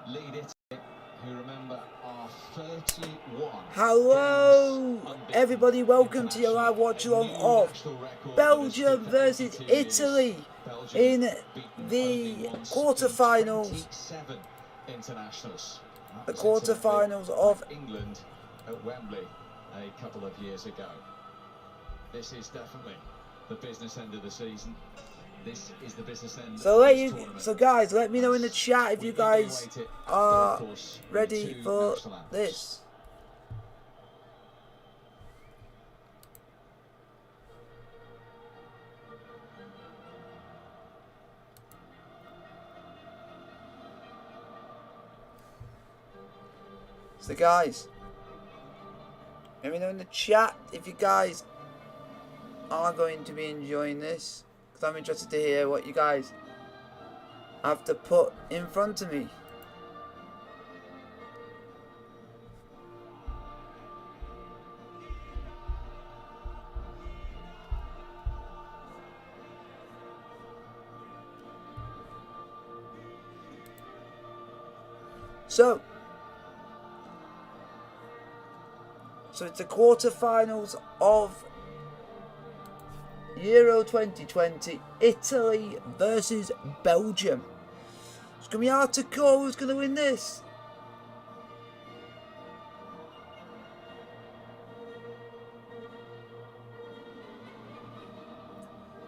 lead Italy, who remember are 31. Hello, everybody. Welcome to your live watch along of Belgium versus Italy in the quarterfinals. The quarterfinals of England at Wembley a couple of years ago. This is definitely the business end of the season. This is the business end. So guys, let me know in the chat if you guys are ready for this. So guys, let me know in the chat if you guys are going to be enjoying this, because I'm interested to hear what you guys have to put in front of me. So it's the quarterfinals of Euro 2020, Italy versus Belgium. It's going to be hard to call who's going to win this.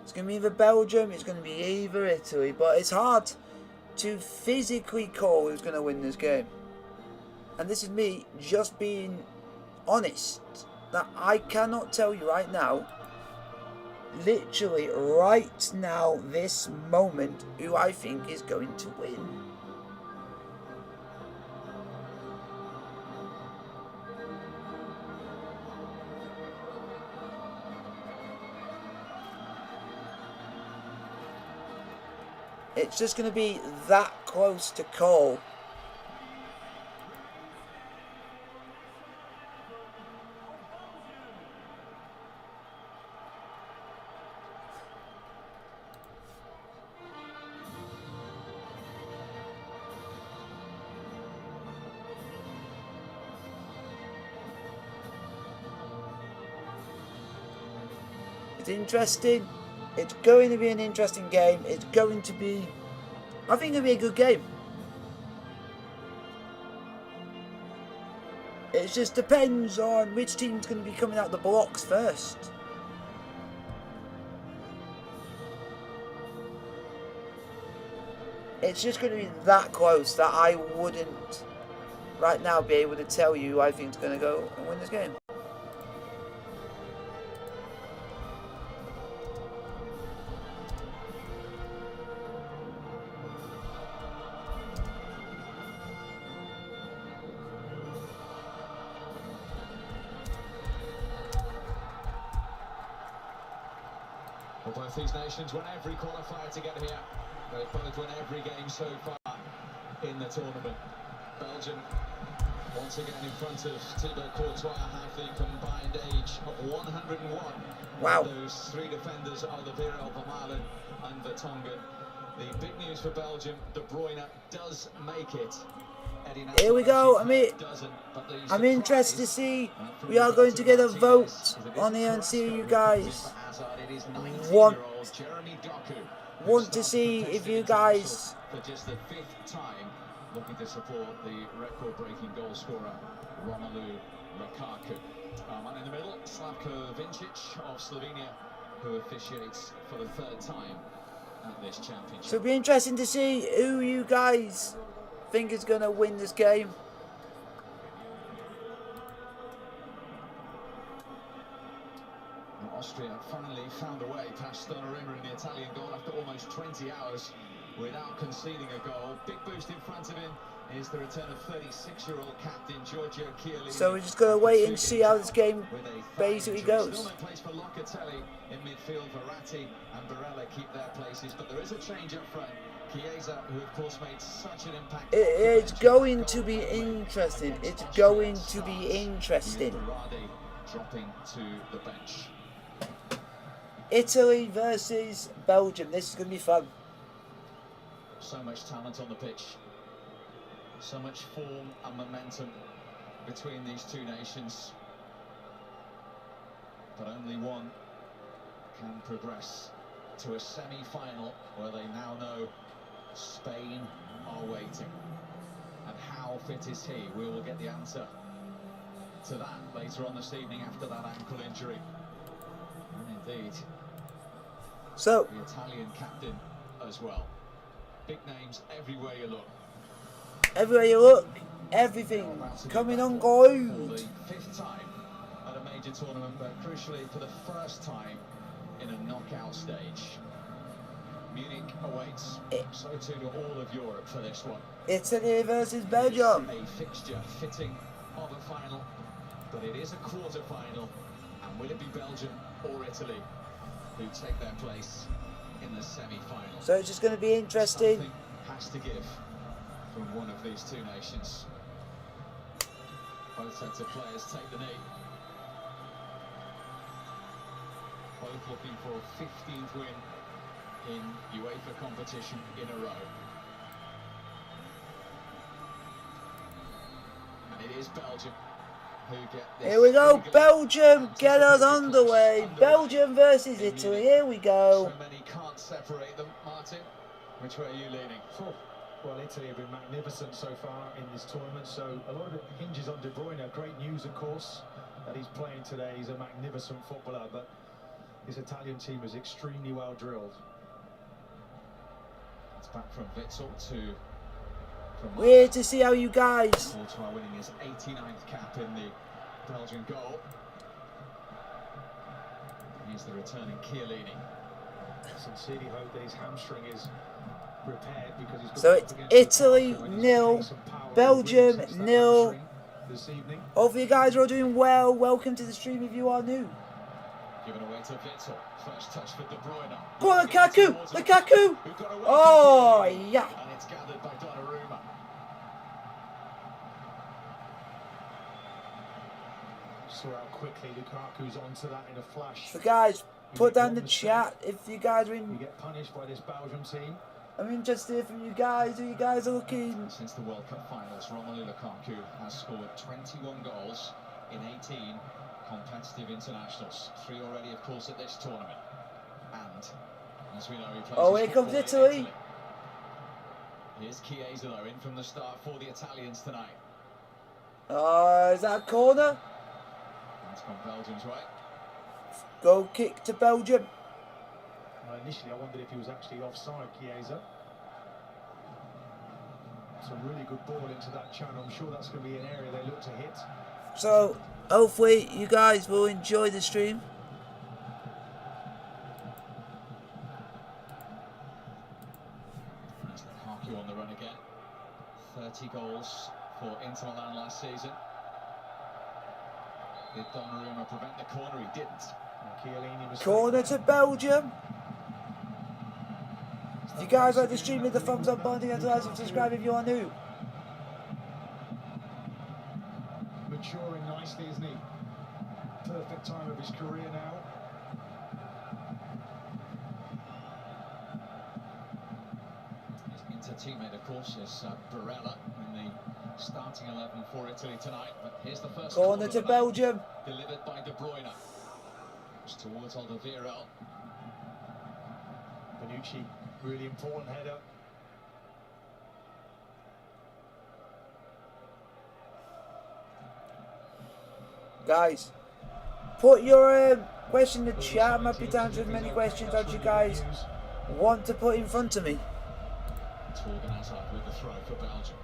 It's going to be either Belgium, it's going to be either Italy, but it's hard to physically call who's going to win this game. And this is me just being honest, that I cannot tell you right now, literally right now, this moment, who I think is going to win. It's just going to be that close to call. It's interesting. It's going to be an interesting game. It's going to be, I think it'll be a good game. It just depends on which team's going to be coming out the blocks first. It's just going to be that close that I wouldn't right now be able to tell you who I think is going to go and win this game. Well, both these nations won every qualifier to get here. They've both won every game so far in the tournament. Belgium, once again in front of Thibaut Courtois, have the combined age of 101. Wow. Those three defenders are the Alderweireld, Vermaelen and Vertonghen. The big news for Belgium, De Bruyne does make it. Here we go. I'm interested to see. We are going to get a vote on here and see you guys want to see if you guys for just the 5th time looking to support the record-breaking goal scorer Romelu Lukaku. And in the middle, Slavko Vincic of Slovenia, who officiates for the 3rd time at this championship. So it'll be interesting to see who you guys think is going to win this game. Austria finally found a way past Donnarumma in the Italian goal after almost 20 hours without conceding a goal. Big boost in front of him is the return of 36-year-old captain Giorgio Chiellini. So we're just going to wait and see how this game basically goes. Still no place for Locatelli in midfield. Verratti and Barella keep their places, but there is a change up front. Chiesa, who of course made such an impact. It's going to be interesting. It's going to be interesting. Dropping to the bench. Italy versus Belgium. This is going to be fun. So much talent on the pitch. So much form and momentum between these two nations, but only one can progress to a semi-final where they now know Spain are waiting. And how fit is he? We will get the answer to that later on this evening after that ankle injury. And indeed, So, the Italian captain as well. Big names everywhere you look. everywhere you look, everything coming on gold. For the 5th time at a major tournament, but crucially for the first time in a knockout stage. Munich awaits, so too do all of Europe for this one. Italy versus Belgium. It is a fixture fitting of a final, but it is a quarter-final. And will it be Belgium or Italy who take their place in the semi-final? So it's just going to be interesting. Something has to give from one of these two nations. Both sets of players take the knee. Both looking for a 15th win in UEFA competition in a row. And it is Belgium who get this. Here we go, Belgium, get us underway. Belgium versus Italy, here we go. So many can't separate them. Martin, which way are you leaning? Well, Italy have been magnificent so far in this tournament, so a lot of it hinges on De Bruyne. Great news, of course, that he's playing today. He's a magnificent footballer, but this Italian team is extremely well drilled. It's back from Witzel to... We're here to see how you guys... Courtois winning his 89th cap in the Belgian goal. He's the returning Chiellini. Sincerely hope that his hamstring is repaired, because he's So it's Italy 0, Belgium 0. This evening. Hopefully you guys are all doing well. Welcome to the stream if you are new. Given away to Witzel. First touch for De Bruyne. Go on, Lukaku! Lukaku! Oh, yeah. And it's gathered by Donnarumma. Saw how quickly Lukaku's onto that in a flash. So guys, put down the chat if you guys are You in. get punished by this Belgium team. I'm interested to hear from you guys. Who you guys are looking? Since the World Cup finals, Romelu Lukaku has scored 21 goals in 18 competitive internationals. 3 already, of course, at this tournament. And, as we know, he plays. Oh, here comes Italy. Here's Chiesa, though, in from the start for the Italians tonight. Is that a corner? That's gone Belgium's way. Goal kick to Belgium. Initially, I wondered if he was actually offside, Chiesa. Some really good ball into that channel. I'm sure that's going to be an area they look to hit. So, hopefully you guys will enjoy the stream. That's Lukaku on the run again. 30 goals for Inter Milan last season. Did Donnarumma prevent the corner? He didn't. Corner to Belgium. If you guys like the stream, hit the thumbs up button and like and subscribe if you are new. Maturing nicely, isn't he? Perfect time of his career now. His Inter teammate, of course, is Barella in the starting 11 for Italy tonight. But here's the first corner to Belgium. Delivered by De Bruyne. It's towards Alderweireld. Bonucci, really important header. Guys, put your question in the chat. I'm happy to answer as many questions as you guys want to put in front of me. Torgan Hazard with the throw for Belgium.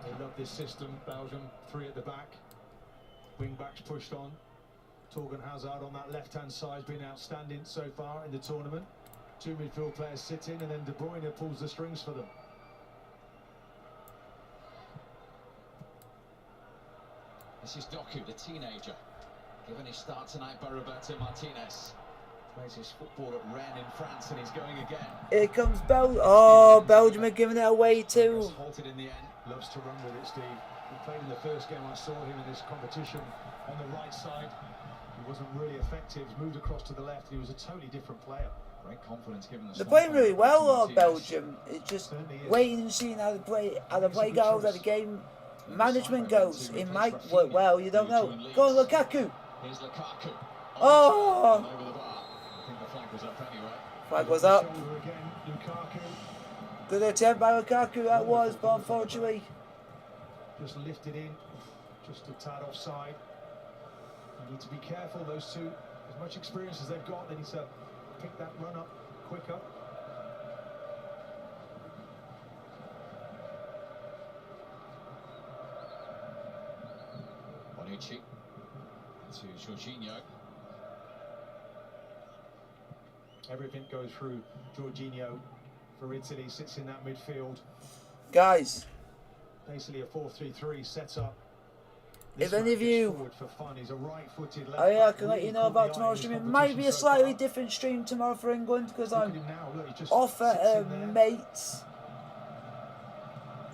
They love this system, Belgium. 3 at the back. Wing backs pushed on. Torgan Hazard on that left-hand side has been outstanding so far in the tournament. 2 midfield players sit in, and then De Bruyne pulls the strings for them. This is Doku, the teenager, given his start tonight by Roberto Martinez. Plays his football at Rennes in France, and he's going again. Here comes Belgium. Oh, Belgium are giving it away too. Halted in the end. Loves to run with it, Steve. He played in the first game I saw him in this competition on the right side. He wasn't really effective. He's moved across to the left. He was a totally different player. Great confidence given the They're start playing by really well, Martinez. Belgium. It's just Certainly is. waiting and seeing how the play goes, how the game And management the side goes. went to It replace might work Rafinha, well, you don't who know. joined Go on, Leeds. Lukaku. Here's Lukaku. Oh! And over the bar. I think the flag was up anyway. Flag was up. Shoulder again, Lukaku. Good attempt by Lukaku, that was, but unfortunately. Just lifted in, just a tad offside. You need to be careful, those two. As much experience as they've got, they need to pick that run up quicker. Bonucci to Jorginho. Everything goes through Jorginho for Italy, sits in that midfield. Guys, Basically a 4-3-3 setup. if This any man of gets you, forward for fun. He's a right-footed left I back, can let really you know caught about the eye tomorrow's in stream. this It might be a competition so slightly far. different stream tomorrow for England because Look I'm at him now, look, he just off at sits a in there. mate's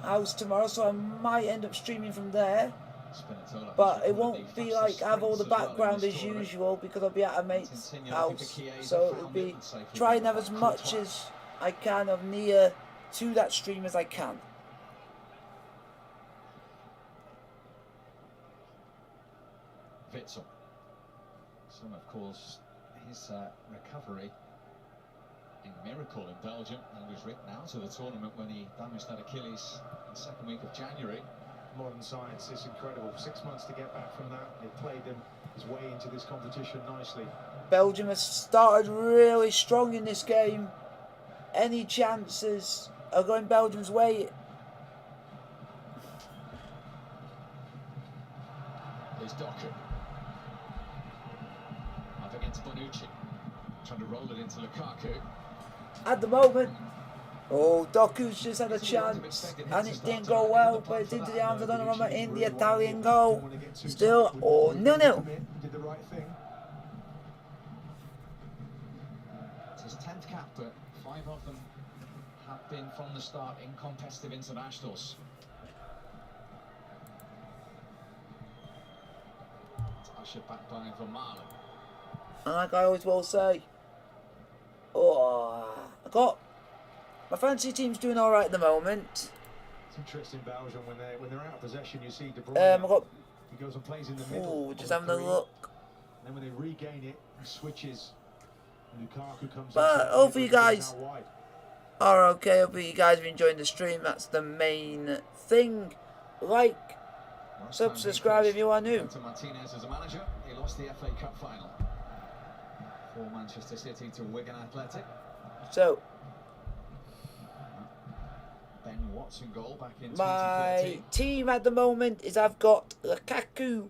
house tomorrow, so I might end up streaming from there. Spinazzola, But who's it won't recorded the be like fastest have all the sprints as well in background this as tournament. usual because I'll be at a mate's Insigne looking house. for Chiesa, So it'll found be it and safely try and given have as back. much Courtois. as I can of near to that stream as I can. Witsel. Some of course his recovery a miracle in Belgium, and was written out of the tournament when he damaged that Achilles in the second week of January. Modern science is incredible. 6 months to get back from that. They played them his way into this competition nicely. Belgium has started really strong in this game. Any chances are going Belgium's way. Here's Doku. Up against Bonucci. Trying to roll it into Lukaku. At the moment, oh, Doku's just had a chance and it didn't go well, but it's into the arms of Donnarumma in the Italian goal. Still, oh, 0-0. Did the right thing. It's his 10th cap, but 5 of them have been from the start in competitive internationals. It's ushered back by Van Malen. And like I always will say, oh, my fantasy team's doing all right at the moment. It's interesting, Belgium, when they're out of possession, you see De Bruyne. I got, He goes and plays in the middle. oh, just having a look. And then when they regain it, he switches. Lukaku comes. But inside, hopefully you Lukaku's guys out wide. are okay. Hopefully you guys are enjoying the stream. That's the main thing. Like, subscribe if you are new. To Martinez as a manager, he lost the FA Cup final for Manchester City to Wigan Athletic. So, Ben Watson goal back in my 2013. team at the moment is I've got Lukaku,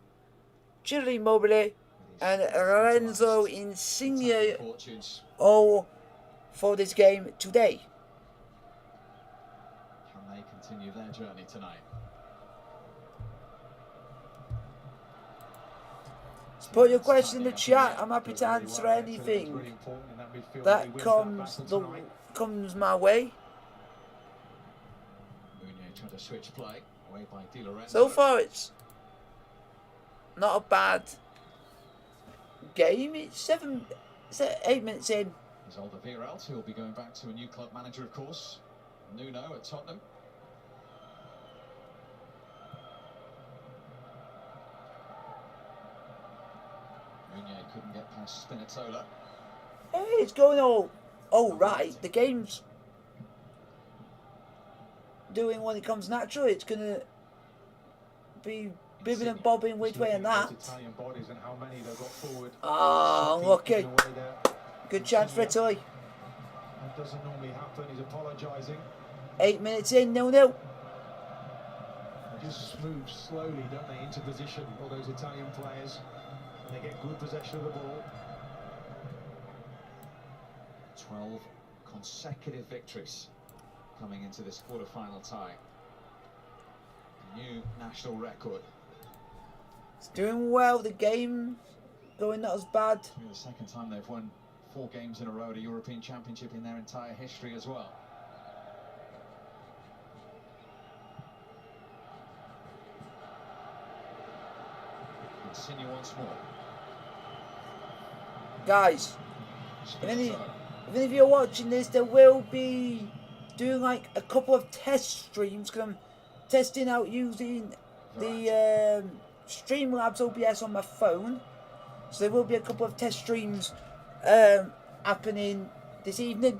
Ciro Immobile, and Lorenzo Insigne Fortunes. all for this game today. Can they continue their journey tonight? Put your question in the chat. I'm happy to answer anything that comes my way. Meunier tried to switch play away by Di Lorenzo. So far, it's not a bad game. It's 8 minutes in. There's Alderweireld, who will be going back to a new club manager, of course. Nuno at Tottenham. Meunier couldn't get past Spinazzola. Hey, it's going all right. The game's doing when it comes naturally. It's gonna be bibbing and bobbing which way and that. Italian bodies and how many they've got forward. Ah, unlucky. Good chance for Italy. That doesn't normally happen. He's apologising. 8 minutes in, 0-0. They just move slowly, don't they, into position, all those Italian players. And they get good possession of the ball. 12 consecutive victories coming into this quarter-final tie. A new national record. It's doing well. The game going not as bad. It's the second time they've won 4 games in a row at a European Championship in their entire history as well. Insigne once more. Guys, if even if you're watching this, there will be doing like a couple of test streams because I'm testing out using the Streamlabs OBS on my phone. So there will be a couple of test streams happening this evening,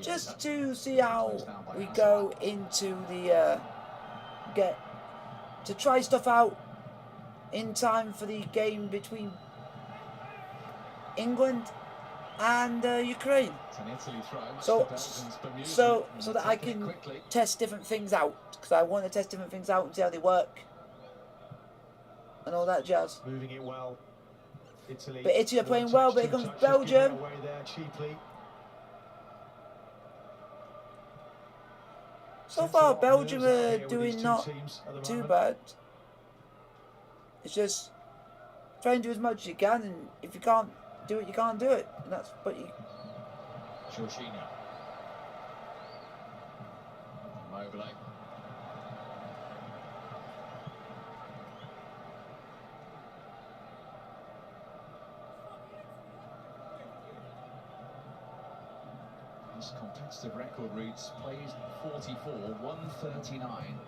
just to see how we go into the to try stuff out in time for the game between England and Ukraine. So that I can test different things out, because I want to test different things out and see how they work and all that jazz. Moving it well. Italy. But Italy are playing well, but here comes Belgium. So far, Belgium are doing not too bad. It's just try and do as much as you can, and if you can't do it, you can't do it. And that's what you. Jorginho. Mobley. His competitive record reads plays 44, 139,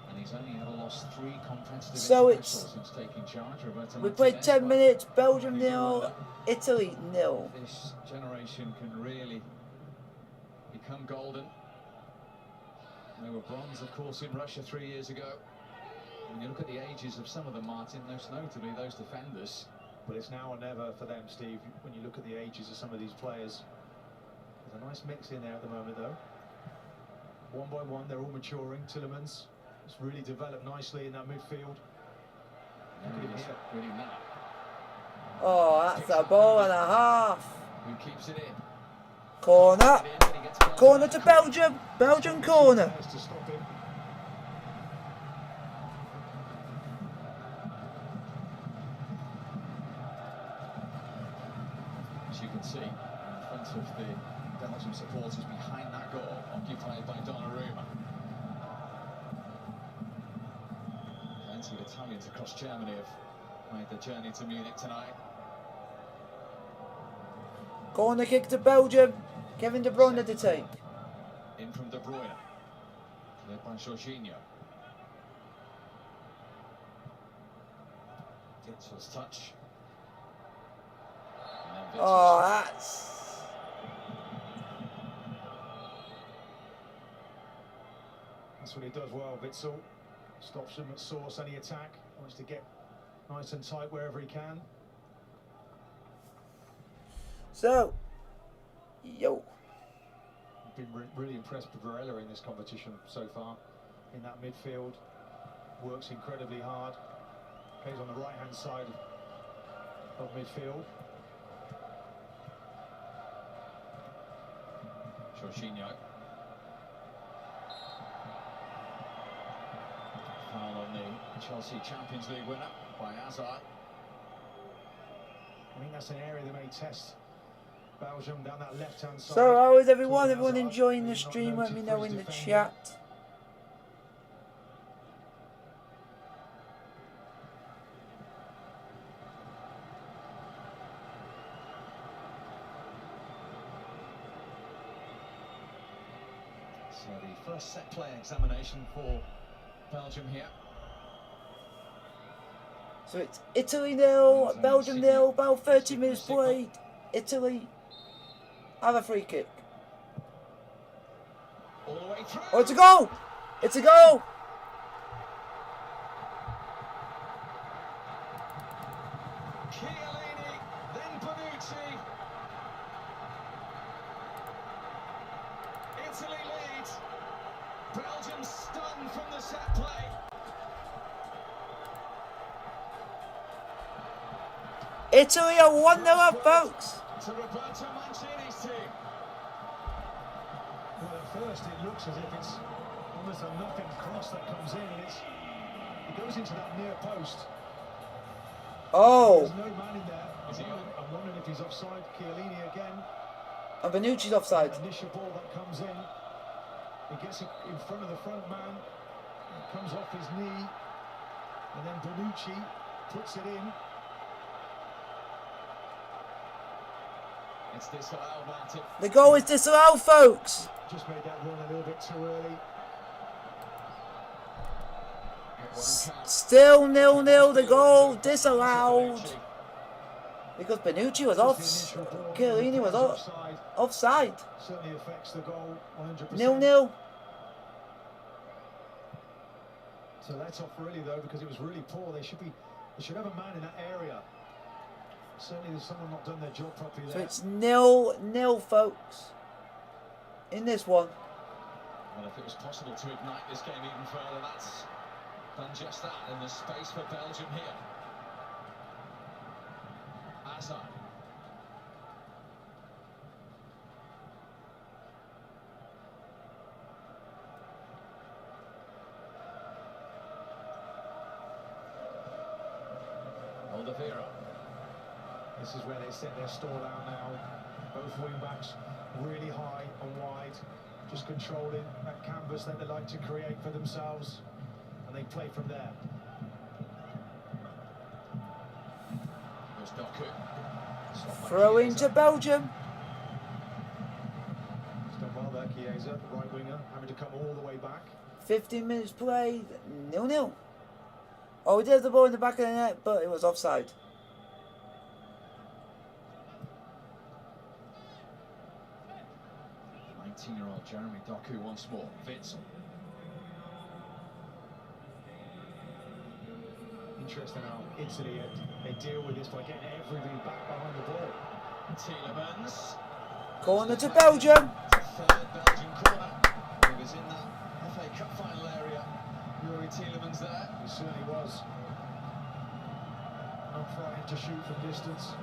and he's only ever lost 3 competitive internationals since taking charge. We played 10 minutes, Belgium 0, Italy 0. This generation can really become golden. They were bronze, of course, in Russia 3 years ago. When you look at the ages of some of them, Martin, most notably those defenders. But it's now or never for them, Steve, when you look at the ages of some of these players. There's a nice mix in there at the moment, though. One by one, they're all maturing. Tillemans has really developed nicely in that midfield. Really now. Oh, that's a ball and a half. Who keeps it in? Corner. Corner to Belgium. Belgium corner. As you can see, in front of the Belgium supporters behind that goal, occupied by Donnarumma. Plenty of Italians across Germany have made the journey to Munich tonight. Corner kick to Belgium. Kevin De Bruyne to take. In from De Bruyne. Led by Jorginho. Gitzel's touch. Oh, that's... That's what he does well, Witzel. Stops him at source, any attack. Wants to get nice and tight wherever he can. So, yo. Been really impressed with Varela in this competition so far. In that midfield, works incredibly hard. Plays on the right-hand side of midfield. Jorginho. Foul on the Chelsea Champions League winner by Hazard. I think that's an area they may test Belgium down that left-hand side. So how is everyone? Everyone enjoying the stream? Let me know in the chat. So the first set play examination for Belgium here. So it's Italy 0, Belgium 0, about 30 minutes played. Italy have a free kick. All the way through. Oh, it's a goal! It's a goal! Chiellini, then Bonucci. Italy leads. Belgium stunned from the set play. Italy are 1-0 up, folks. To Roberto Mancini's team. Well, at first it looks as if it's almost a nothing cross that comes in, and it goes into that near post. Oh. There's no man in there. I'm wondering if he's offside. Chiellini again. And Bonucci's offside. Initial ball that comes in. He gets it in front of the front man. It comes off his knee. And then Bonucci puts it in. It's disallowed, Martin. The goal is disallowed, folks. Just made that run a little bit too early. Still 0-0. The goal disallowed because Bonucci was off. Chiellini was offside. Certainly affects the goal 100%. 0-0. So that's off really though, because it was really poor. They should have a man in that area. Certainly there's someone not done their job properly there. So it's 0-0, folks, in this one. Well, if it was possible to ignite this game even further, that's done just that, and there's space for Belgium here. Hazard. Oliveira. This is where they set their stall out now. Both wing backs really high and wide, just controlling that canvas that they like to create for themselves, and they play from there. There's Doku. Throw into Belgium. He's done well there, Chiesa, the right winger, having to come all the way back. 15 minutes played, 0-0. Oh, he did have the ball in the back of the net, but it was offside. 19-year-old Jeremy Doku once more. Witsel. Interesting how Italy, they deal with this by getting everybody back behind the ball. Tielemans. Corner to Belgium. Third Belgian corner. He was in that FA Cup final area. Yuri Tielemans there. He certainly was. Not frightened to shoot from distance.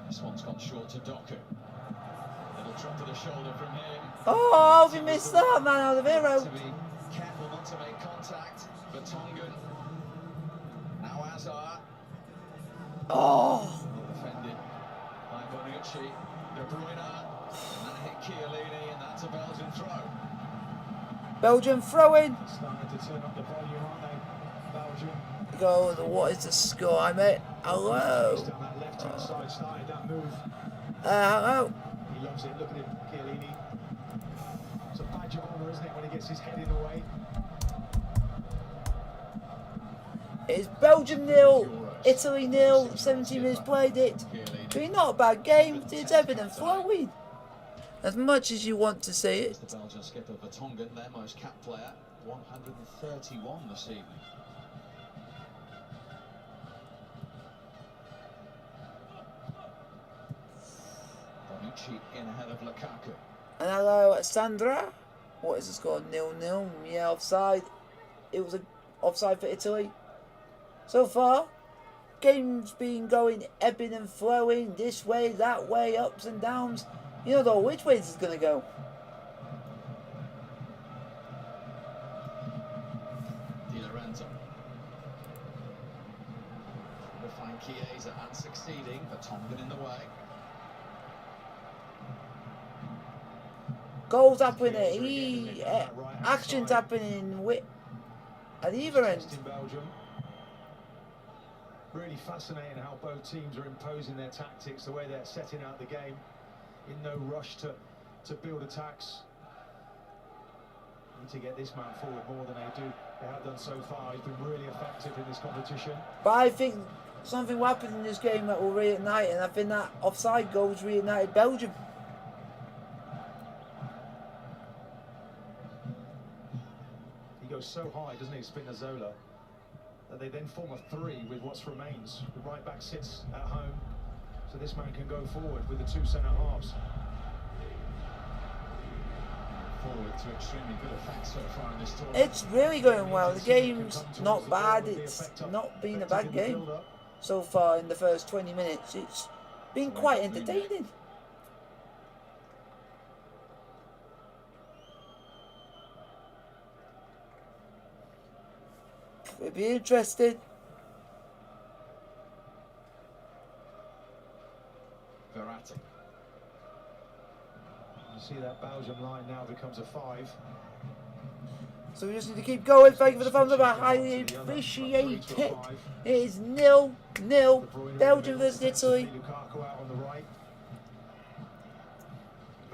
This one's gone short to Doku. Little drop of the shoulder from him. Oh, we missed that, man, out of hero. To be careful not to make contact. Vertonghen. Now Hazard. Oh. Defended by Bonucci. De Bruyne. And that hit Chiellini, and that's a Belgian throw. Belgium throwing. Starting to turn up the volume, aren't they, Belgium? Go. What is the score, mate? Hello. Down that left-hand side, started that move. Hello. He loves it. Look at him, Chiellini. It's a badge of honour, isn't it, when he gets his head in the way? It's Belgium 0, Italy 0. 17 minutes played it. But not a bad game. It's ebbing and flowing. As much as you want to see it. The Belgian skipper Vertonghen, their most capped player, 131 this evening. Bonucci in ahead of Lukaku. And hello, Sandra. What is the score? 0-0. Yeah, offside. It was a offside for Italy. So far, game's been going ebbing and flowing, this way, that way, ups and downs. You don't know which way this is going to go. Di Lorenzo. Trying to find Chiesa and succeeding. Vertonghen in the way. Goals happening, actions happening at either end. In Belgium. Really fascinating how both teams are imposing their tactics, the way they're setting out the game, in no rush to build attacks. Need to get this man forward more than they have done so far. He's been really effective in this competition. But I think something will happen in this game that will reignite, and I think that offside goals reunited Belgium. He goes so high, doesn't he, Spinazzola, that they then form a three with what remains. The right back sits at home, so this man can go forward with the two centre halves. Forward to extremely good effect so far in this tournament. It's really going well. The game's not bad. It's not been a bad game so far in the first 20 minutes. It's been quite entertaining. It'll be interesting. Verratti. See that Belgium line now becomes a 5. So we just need to keep going. Thank you for the thumbs up. I highly appreciate it. It is 0-0. Belgium versus Italy.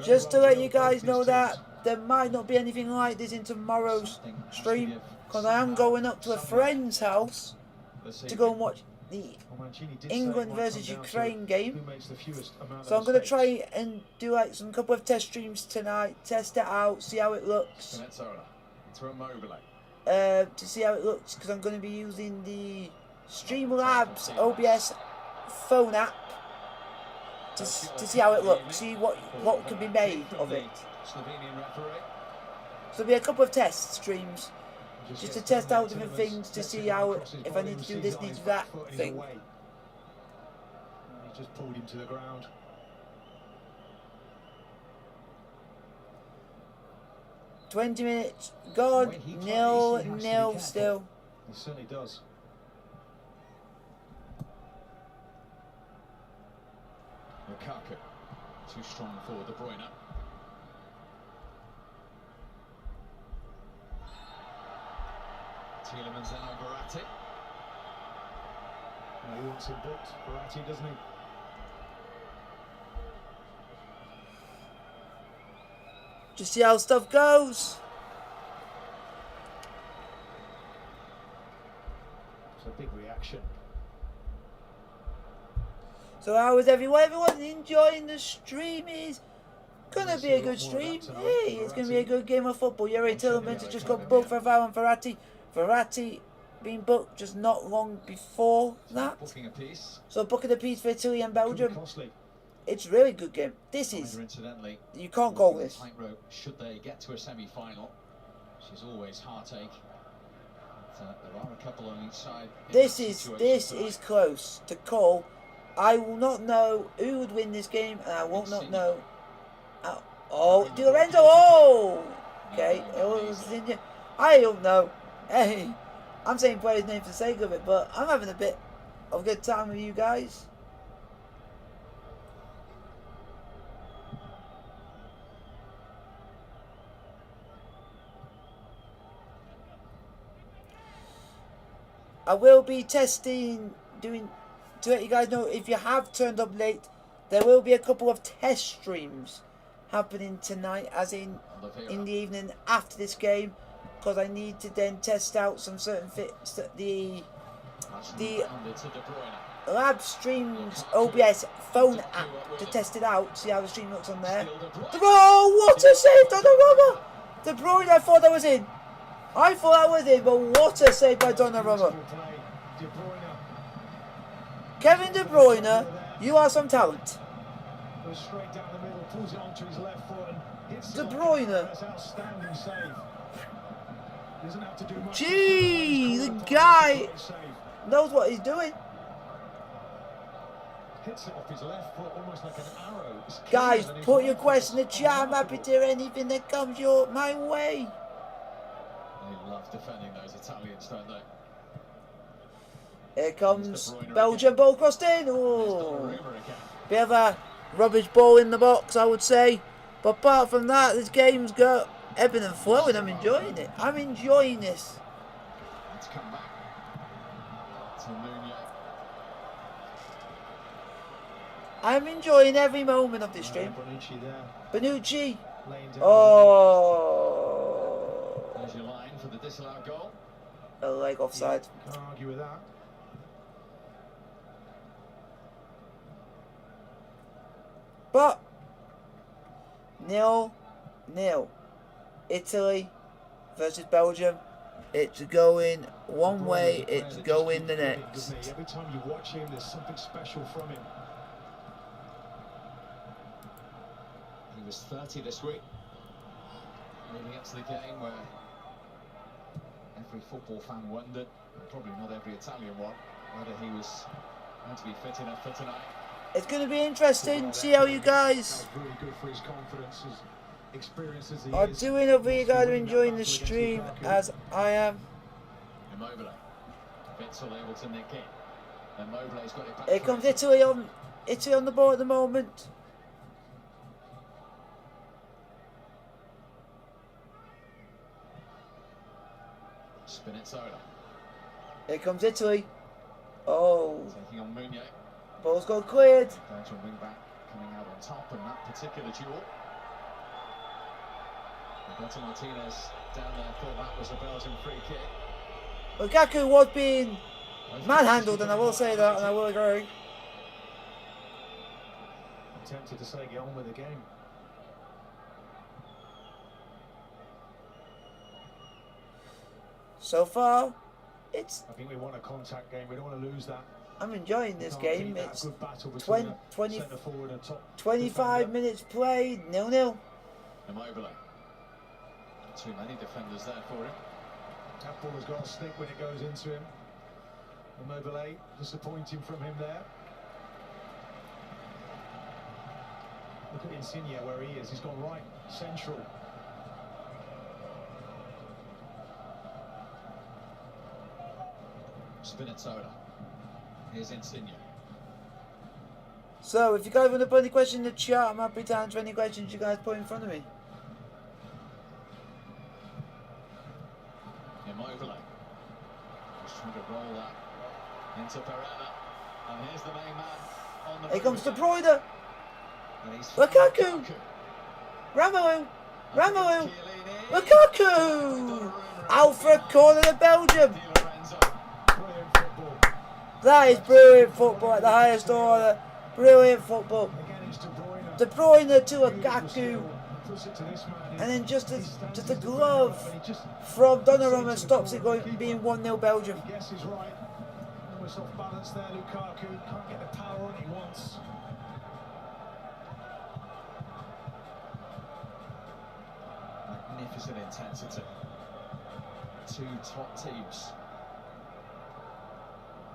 Just to let you guys know that there might not be anything like this in tomorrow's stream, because I am going up to a friend's house to go and watch the England versus Ukraine game. So I'm going to try and do like some couple of test streams tonight, test it out, see how it looks. To see how it looks, because I'm going to be using the Streamlabs OBS phone app to see how it looks, see what can be made of it. So there'll be a couple of test streams just to test out different things, to see how, if I need to do this, need to do that thing. He just pulled him to the ground. 20 minutes gone, 0-0 still. He certainly does. Lukaku, too strong for De Bruyne. Tielemans then on Verratti. He wants him booked, Verratti, doesn't he? Just see how stuff goes. It's a big reaction. So how is everyone? Everyone enjoying the stream? Is gonna be a good stream. Hey, it's gonna be a good game of football. Yuri Tielemans has just got booked for a foul on Verratti. Verratti being booked just not long before that. So booking a piece for Italy and Belgium. It's a really good game. This is, you can't call this. Should they get to a semi-final, which is always heartache. There are a couple on each side. This is close to call. I will not know who would win this game, and I will not know. Oh, Di Lorenzo! Oh, okay. I don't know. Hey, I'm saying players' names for the sake of it, but I'm having a bit of a good time with you guys. I will be testing, to let you guys know, if you have turned up late, there will be a couple of test streams happening tonight, as in the evening after this game, because I need to then test out some certain fits. The Lab Streams OBS phone app to test it out, see how the stream looks on there. Oh, what a save, Donnarumma! De Bruyne, I thought that was in. I thought that was in, but what a save by Donnarumma. Kevin De Bruyne, you are some talent. De Bruyne. Gee, the guy knows what he's doing. Guys, put your question in the chat. I'm happy to hear anything that comes my way. They love defending those Italians, don't they? Here comes Belgium, ball crossed in. Oh, bit of a rubbish ball in the box, I would say. But apart from that, this game's got ebbing and flowing. I'm enjoying it. I'm enjoying this. Let's come back to Nunez. I'm enjoying every moment of this stream. Bonucci. Oh. There's your line for the disallowed goal. A leg offside. Can't argue with that. But 0-0. Italy versus Belgium. It's going one way, it's going the next. Every time you watch him, there's something special from him. He was 30 this week. Leading up to the game where every football fan wondered, and probably not every Italian one, whether he was going to be fit enough for tonight. It's going to be interesting. See how you guys are doing. Hopefully you guys are enjoying the stream as I am. Here comes Italy on the ball at the moment. Here comes Italy. Oh. Taking on Meunier. Ball's got cleared. Belgium wing back coming out on top in that particular duel. Roberto Martinez down there thought that was a Belgian free kick. Lukaku was being manhandled, and I will say that, and I will agree. I'm tempted to say get on with the game. So far, it's. I think we want a contact game. We don't want to lose that. I'm enjoying this game. It's 25 minutes played, 0-0. Immobile. Too many defenders there for him. That ball has got a stick when it goes into him. Immobile, disappointing from him there. Look at Insigne where he is. He's gone right central. Spinazzola. Here's Insigne. So, if you guys want to put any questions in the chat, I'm happy to answer any questions you guys put in front of me. Immobile. Just trying to roll that into Pereira. And here's the main man on the Here comes De move. Bruyne. And he's Lukaku. Romelu. Romelu. Lukaku. Out for a corner to Belgium. Brilliant football. That is brilliant football at the highest order. Brilliant football. Again, it's De Bruyne to Lukaku. Puts it to this man. And then just a glove from Donnarumma stops it going being 1-0 Belgium. He guesses right. Almost off balance there, Lukaku. Can't get the power on he wants. Magnificent intensity. Two top teams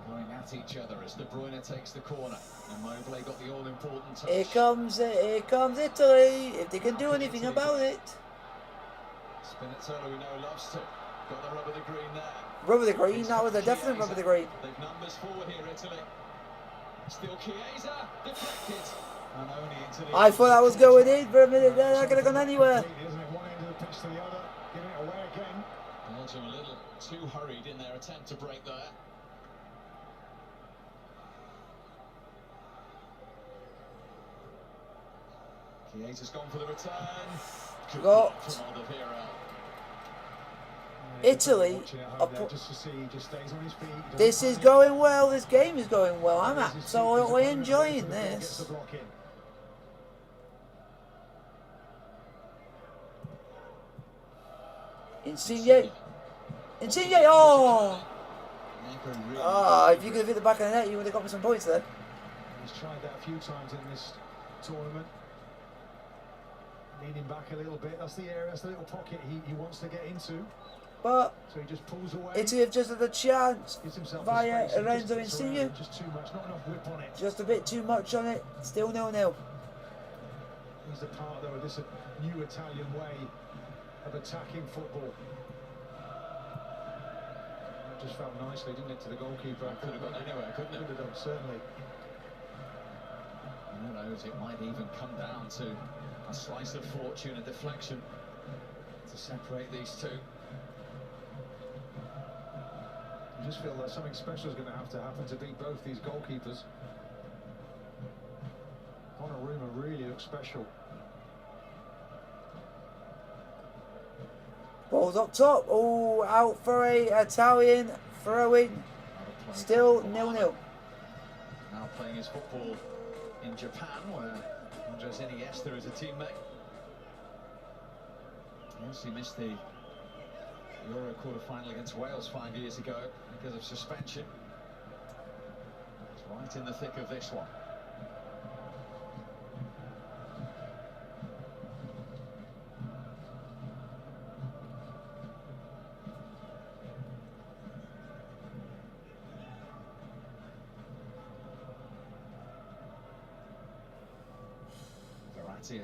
going at each other as De Bruyne takes the corner. And Immobile got the all-important touch. Here comes Italy. If they can do anything about it. Spinazzola, we know, loves to. Got the rub of the green there. Rub of the green, that was a definite rub of the green. They've numbers forward here, Italy. Still Chiesa, deflected. And only Italy. I thought that was going in for a minute there. That could have gone anywhere. Isn't it? One end of the pitch to the other, giving it away again. Belgium a little too hurried in their attempt to break there. Chiesa's gone for the return. Good Got. block from Alderweireld. Italy. This is going well. This game is going well. I'm absolutely enjoying this. Insigne. Insigne. Oh. Ah, if you could have hit the back of the net, you would have got me some points there. He's tried that a few times in this tournament. Leaning back a little bit. That's the area, that's the little pocket he wants to get into. But so he just pulls away. Italy have just had a chance via Lorenzo Insigne. Just too much, not enough whip on it. Just a bit too much on it. Still 0-0. He's a part though of this new Italian way of attacking football. That just felt nicely, didn't it, to the goalkeeper? Could have gone anywhere, couldn't it? Could have done, certainly. Who knows, it might even come down to a slice of fortune, a deflection to separate these two. You just feel that something special is going to happen to beat both these goalkeepers. Donnarumma really looks special. Ball's up top. Oh, out for a Italian throw-in. Still 0-0. Now playing his football in Japan, where Andres Iniesta is a teammate. Yes, he missed the Euro quarter-final against Wales 5 years ago because of suspension. He's right in the thick of this one.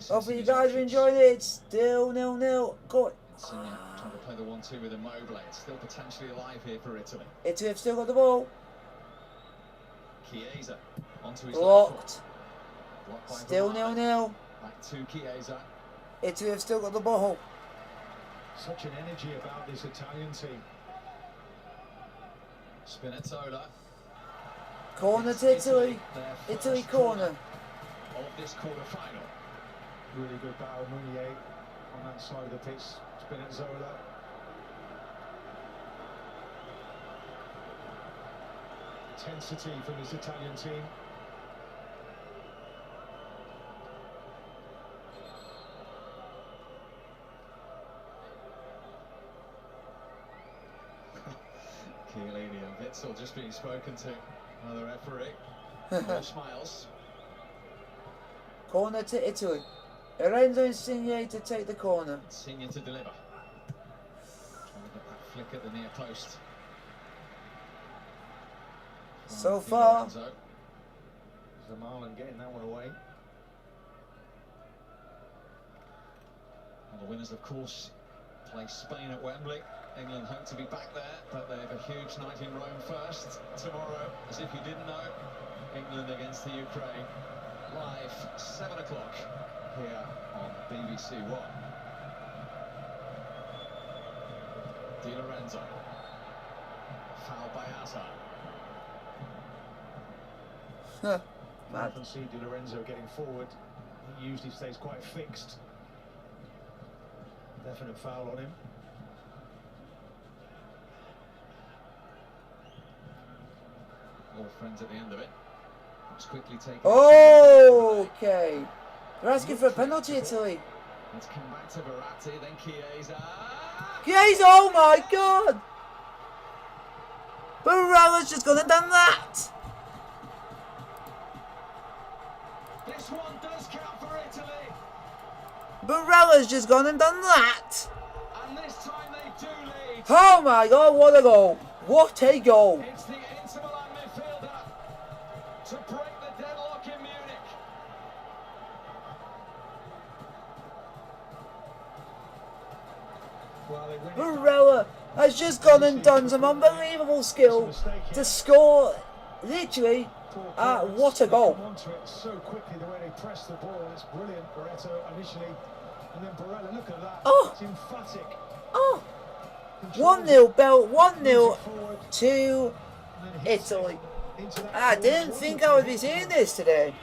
Hopefully you guys are enjoying it. It's still 0-0. Go Trying to play the 1-2 with Immobile. It's still potentially alive here for Italy. Italy have still got the ball. Chiesa onto his blocked. Blocked Still 0-0. Back to Chiesa. Italy have still got the ball. Such an energy about this Italian team. Spinazzola. Corner to Italy. Italy corner. Of this quarter-final. Really good battle, Meunier on that side of the pitch. Spinazzola. Intensity from this Italian team. Chiellini and Witsel just being spoken to by the referee. More smiles. Corner to Italy. Lorenzo Insigne to take the corner. Insigne to deliver. Trying to get that flick at the near post. So far, Zamalin getting that one away. And the winners, of course, play Spain at Wembley. England hope to be back there, but they have a huge night in Rome first. Tomorrow, as if you didn't know, England against the Ukraine. Live, 7 o'clock, here on BBC One. Di Lorenzo. Foul by Hazard. I often see Di Lorenzo getting forward. He usually stays quite fixed. Definite foul on him. All friends at the end of it. It's quickly taken. okay. They're asking for a penalty, Italy. Let's come back to Verratti, then Chiesa. Chiesa, oh my God! Barella's just gone and done that. This one does count for Italy. Barella's just gone and done that. And this time they do lead. Oh my God, what a goal. What a goal. It's the Inter Milan midfielder to break the deadlock in Munich. Well, they win it. Barella has just gone and done some unbelievable skill to score. Literally, what a goal. Onto it so quickly, the way they press the ball, it's brilliant. Barretto initially, and then Barella, look at that. Oh. It's emphatic. Oh, 1-0 Belt, 1-0 to Italy. I didn't think I would be seeing this today.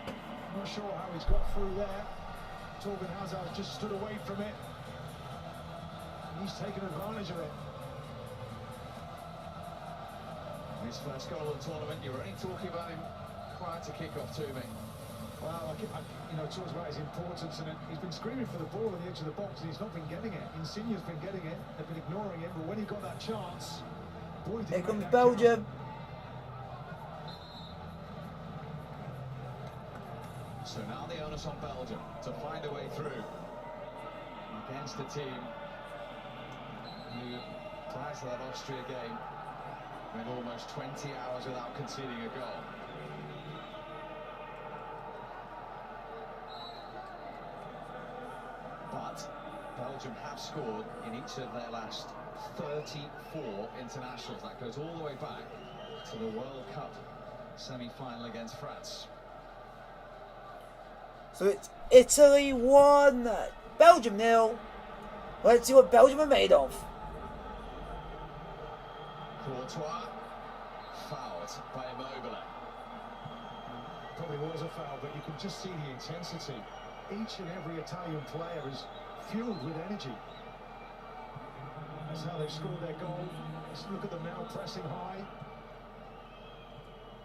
I'm not sure how he's got through there. Torgan Hazard just stood away from it. And he's taken advantage of it. His first goal of the tournament. You were only talking about him prior to kick-off to me. Well, talks about his importance, and he's been screaming for the ball on the edge of the box, and he's not been getting it. Insigne's been getting it, they've been ignoring him, but when he got that chance, boy, did he Here make comes that Belgium. So now the onus on Belgium to find a way through against a team who, prior to that Austria game, went almost 20 hours without conceding a goal. But Belgium have scored in each of their last 34 internationals. That goes all the way back to the World Cup semi-final against France. So it's Italy 1, Belgium 0. Let's see what Belgium are made of. Courtois, fouled by Immobile. Probably was a foul, but you can just see the intensity. Each and every Italian player is fueled with energy. That's how they've scored their goal. Let's look at them now, pressing high.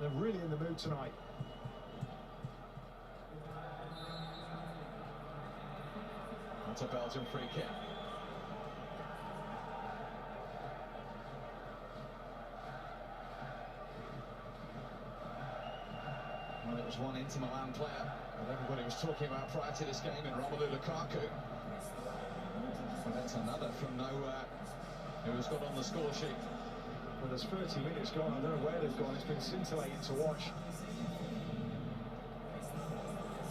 They're really in the mood tonight. That's a Belgian free kick. Well, it was one Inter Milan player that everybody was talking about prior to this game in Romelu Lukaku. But that's another from nowhere who has got on the score sheet. Well, there's 30 minutes gone. I don't know where they've gone. It's been scintillating to watch.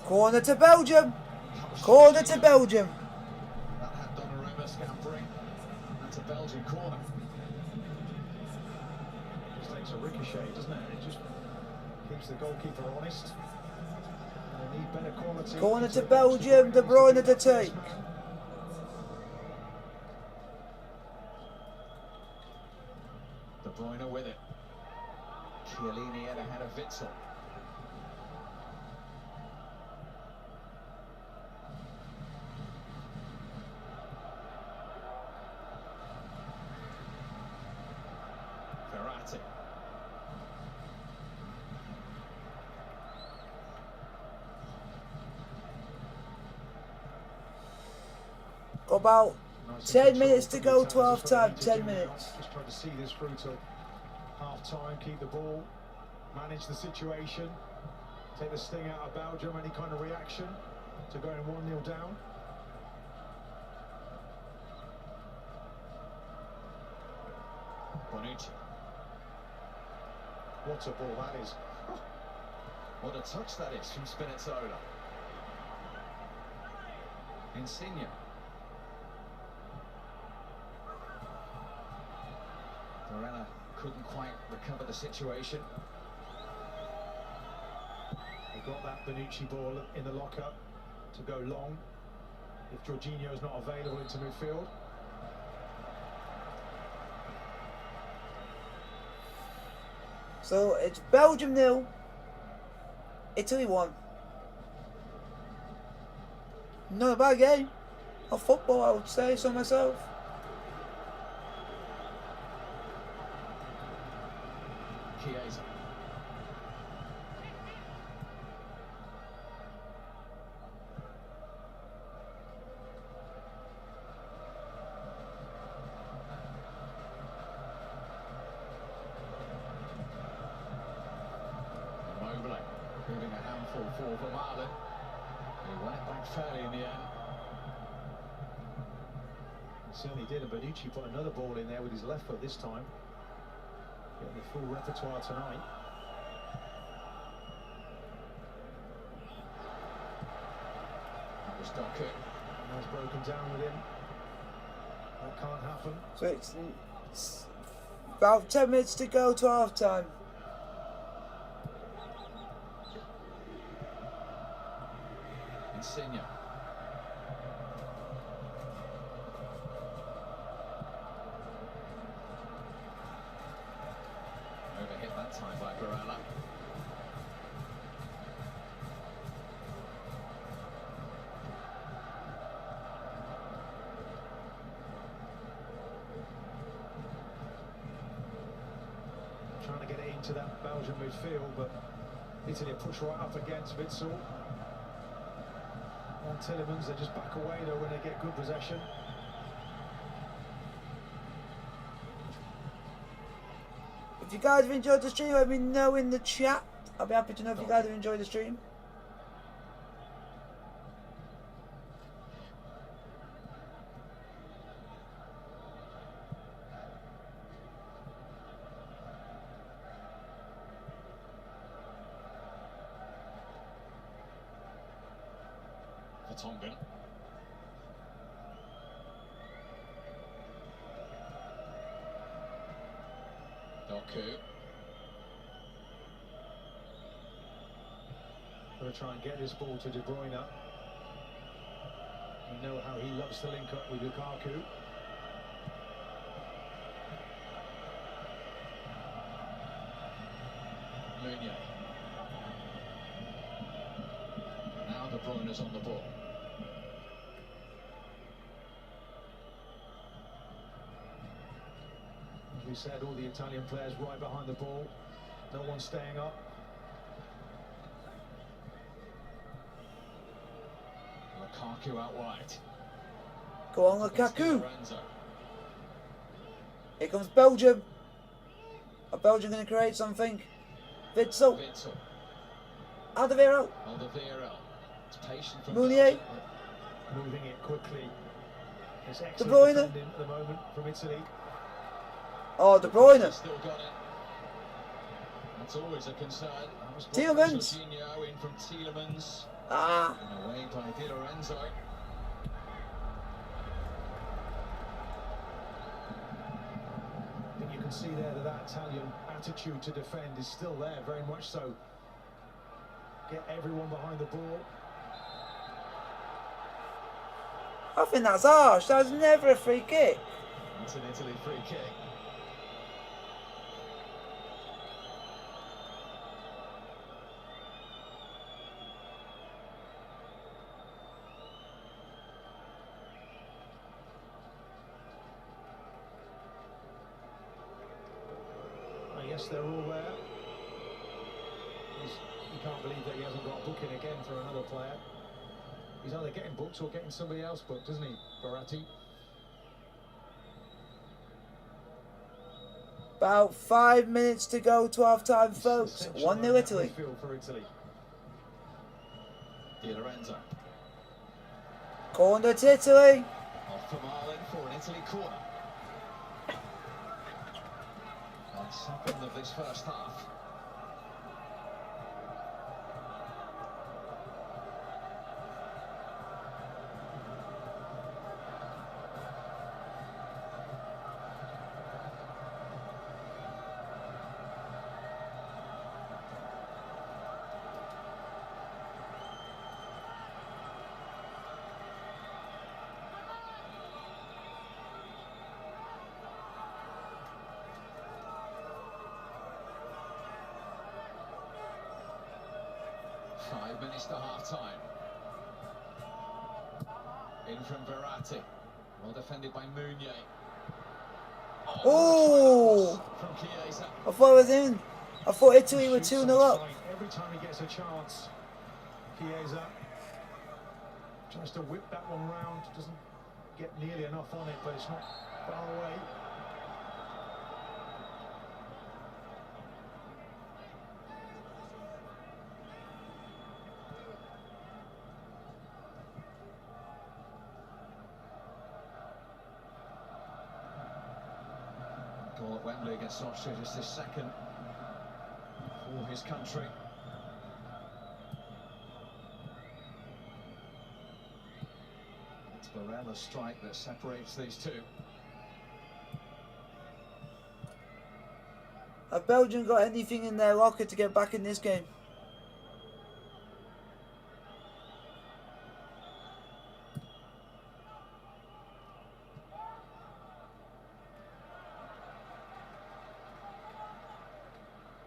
Corner to Belgium. Corner to Belgium. That had Donnarumma scampering. That's a Belgian corner. Just takes a ricochet, doesn't it? It just keeps the goalkeeper honest. And they need better quality. Corner to Belgium. De Bruyne to take. De Bruyne Chiellini in ahead of Witsel. Verratti. About Nice 10 minutes to control go from to the half attackers, time. that's what 10 they need to do minutes. now. Just trying to see this through till half time, keep the ball, manage the situation, take the sting out of Belgium, any kind of reaction to going 1-0 down. Bonucci. What a ball that is. What a touch that is from Spinazzola. Insigne. Varela couldn't quite recover the situation. They've got that Bonucci ball in the locker to go long if Jorginho is not available into midfield. So it's Belgium 0, Italy 1. Not a bad game of football, I would say so myself. Chiesa. Mobley proving a handful for Vermaelen. He won it back fairly in the end. He certainly did, and Bonucci put another ball in there with his left foot this time. Getting the full repertoire tonight. That was Doku. Now it's broken down with him. That can't happen. So it's about 10 minutes to go to half time. Insigne. Overhit that time by Varela. Trying to get it into that Belgian midfield, but Italy push right up against Witsel. On Tillemans, they just back away though when they get good possession. If you guys have enjoyed the stream, let me know in the chat. I'll be happy to know if you guys have enjoyed the stream. Tongan. Doku. Going to try and get this ball to De Bruyne. You know how he loves to link up with Lukaku. Meunier. Now De Bruyne's on the ball. As we said, all the Italian players right behind the ball. No one staying up. Lukaku out wide. Go on, Lukaku. Here comes Belgium. Are Belgium going to create something? Witsel. Alderweireld. It's patient from Meunier. Moving it quickly. It's De excellent Bruyne. defending at the moment from Italy. Oh, De Bruyne. Still got it. That's always a concern. Tielemans. Jorginho in from Tielemans. Ah. And away by Di Lorenzo. I think you can see there that that Italian attitude to defend is still there, very much so. Get everyone behind the ball. I think that's harsh. That's never a free kick. It's an Italy free kick. Yes, they're all there. You can't believe that he hasn't got a booking again for another player. He's either getting booked or getting somebody else booked, isn't he, Verratti? About 5 minutes to go to half time, folks. 1-0 Italy. For Italy. Di Lorenzo. Corner to Italy. Off for Marlin for an Italy corner. Second of this first half. Five minutes to half-time. In from Verratti. Well defended by Meunier. Oh! From Chiesa. I thought it was in. I thought Italy were 2-0 up. Every time he gets a chance, Chiesa tries to whip that one round. Doesn't get nearly enough on it, but it's not far away. Goal at Wembley against Austria, just his second for his country. It's Barella's strike that separates these two. Have Belgium got anything in their locker to get back in this game?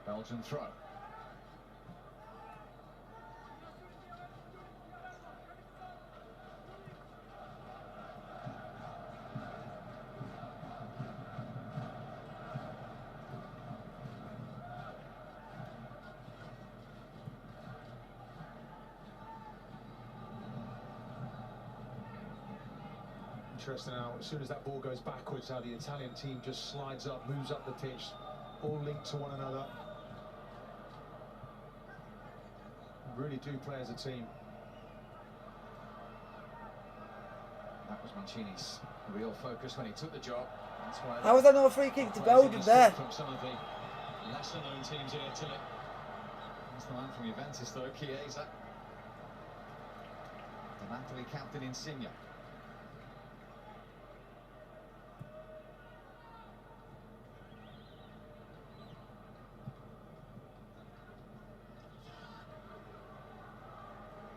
Belgian throw. Interesting now, as soon as that ball goes backwards, how the Italian team just slides up, moves up the pitch, all linked to one another. Really do play as a team. That was Mancini's real focus when he took the job. That's why. How was that not a free kick to Belgium there? From some of the lesser-known teams in Italy. That's the man from Juventus, though, Chiesa. The Napoli captain Insigne.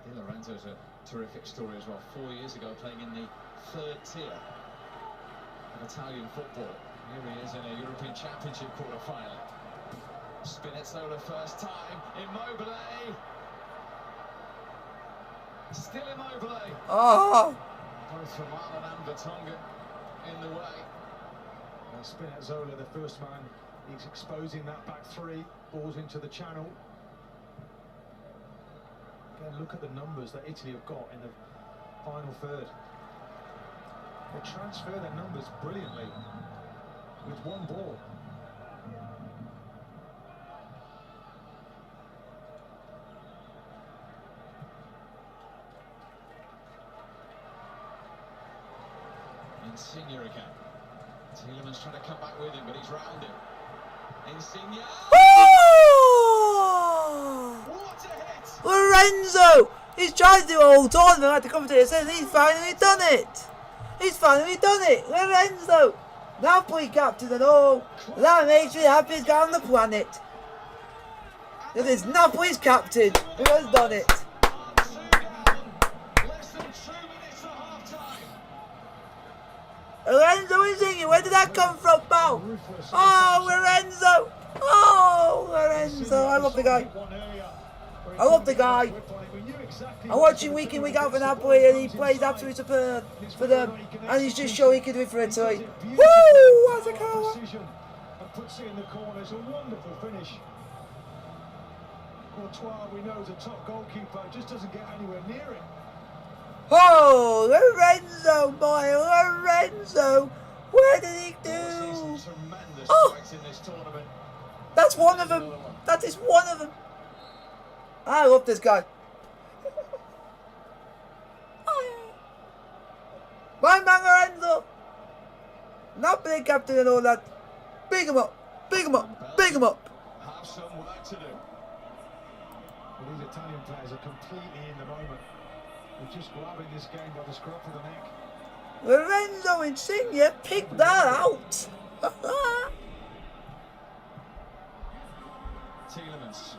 Di Lorenzo's a terrific story as well. 4 years ago, playing in the third tier of Italian football. Here he is in a European Championship quarter-final. Spinazzola first time. Immobile. Still Immobile. Oh! Both for Marlon and Vertonghen in the way. Spinazzola, the first man, he's exposing that back three. Balls into the channel. Again, look at the numbers that Italy have got in the final third. They transfer their numbers brilliantly with one ball. Insigne again. Tielemans trying to come back with him, but he's round him. Insigne. Oh! What a hit! Lorenzo! He's tried to do a whole tournament, like the commentator says, he's finally done it! He's finally done it! Lorenzo! Napoli captain and all! That makes me the happiest guy on the planet! It is Napoli's captain who has done it! Less than 2 minutes to half-time. Lorenzo Insigne, where did that come from, pal? Oh, Lorenzo! Oh, Lorenzo! I love the guy. I love the guy. I watch him week in, week out for Napoli, and he plays absolutely superb for them. And he's just showing he can do it for Italy. Woo! What's a goal? puts it in the corner. It's a wonderful finish. Courtois, we know, is a top goalkeeper, just doesn't get anywhere near it. Oh, Lorenzo, boy, Lorenzo. Where did he do? Oh, that's one of them. That is one of them. I love this guy. My man Lorenzo. Not being captain and all that. Big him up. Big him up. Big him up. Have some work to do. Well, these Italian players are completely in the moment. They're just grabbing this game by the scruff of the neck. Lorenzo Insigne picked that out. Tielemans.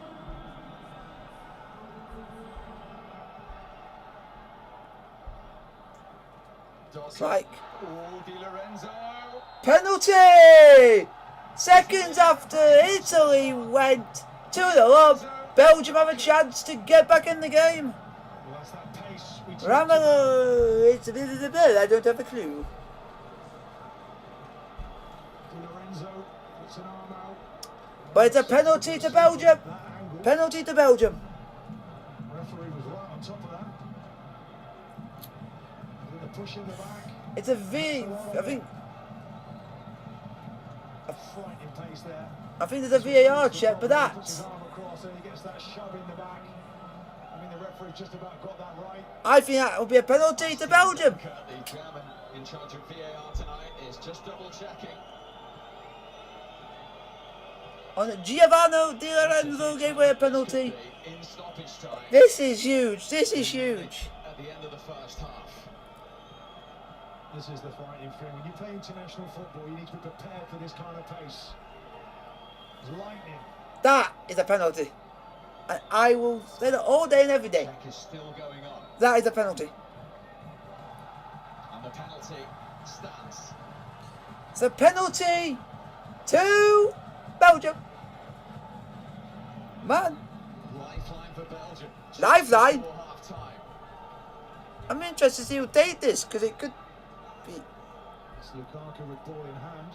Strike. Oh, Di Lorenzo. Penalty! Seconds after Italy went to the lob, Belgium have a chance to get back in the game. Well, that's that pace we Ramalo, it's a bit of the bit, I don't have a clue. Di Lorenzo puts an arm out. But it's a penalty to Belgium. That angle. Penalty to Belgium. Referee was right on top of that. With the push in the back. It's a V, Frightening pace there. I think there's a VAR check for that. Puts his arm across and he gets that shove in the back. I mean, the referee just about got that right. I think that will be a penalty to Belgium. The German in charge of VAR tonight is just double checking. On Giovanni Di Lorenzo gave away a penalty. In stoppage time This is huge. This is huge. at the end of the first half. This is the frightening thing. When you play international football, you need to be prepared for this kind of pace. It's lightning. That is a penalty. And I will say that all day and every day. Check is still going on, That is a penalty. and the penalty stands. It's a penalty to Belgium. Man, Lifeline for Belgium. Just Lifeline? before half-time. I'm interested to see who take this because it could be. It's Lukaku with ball in hand.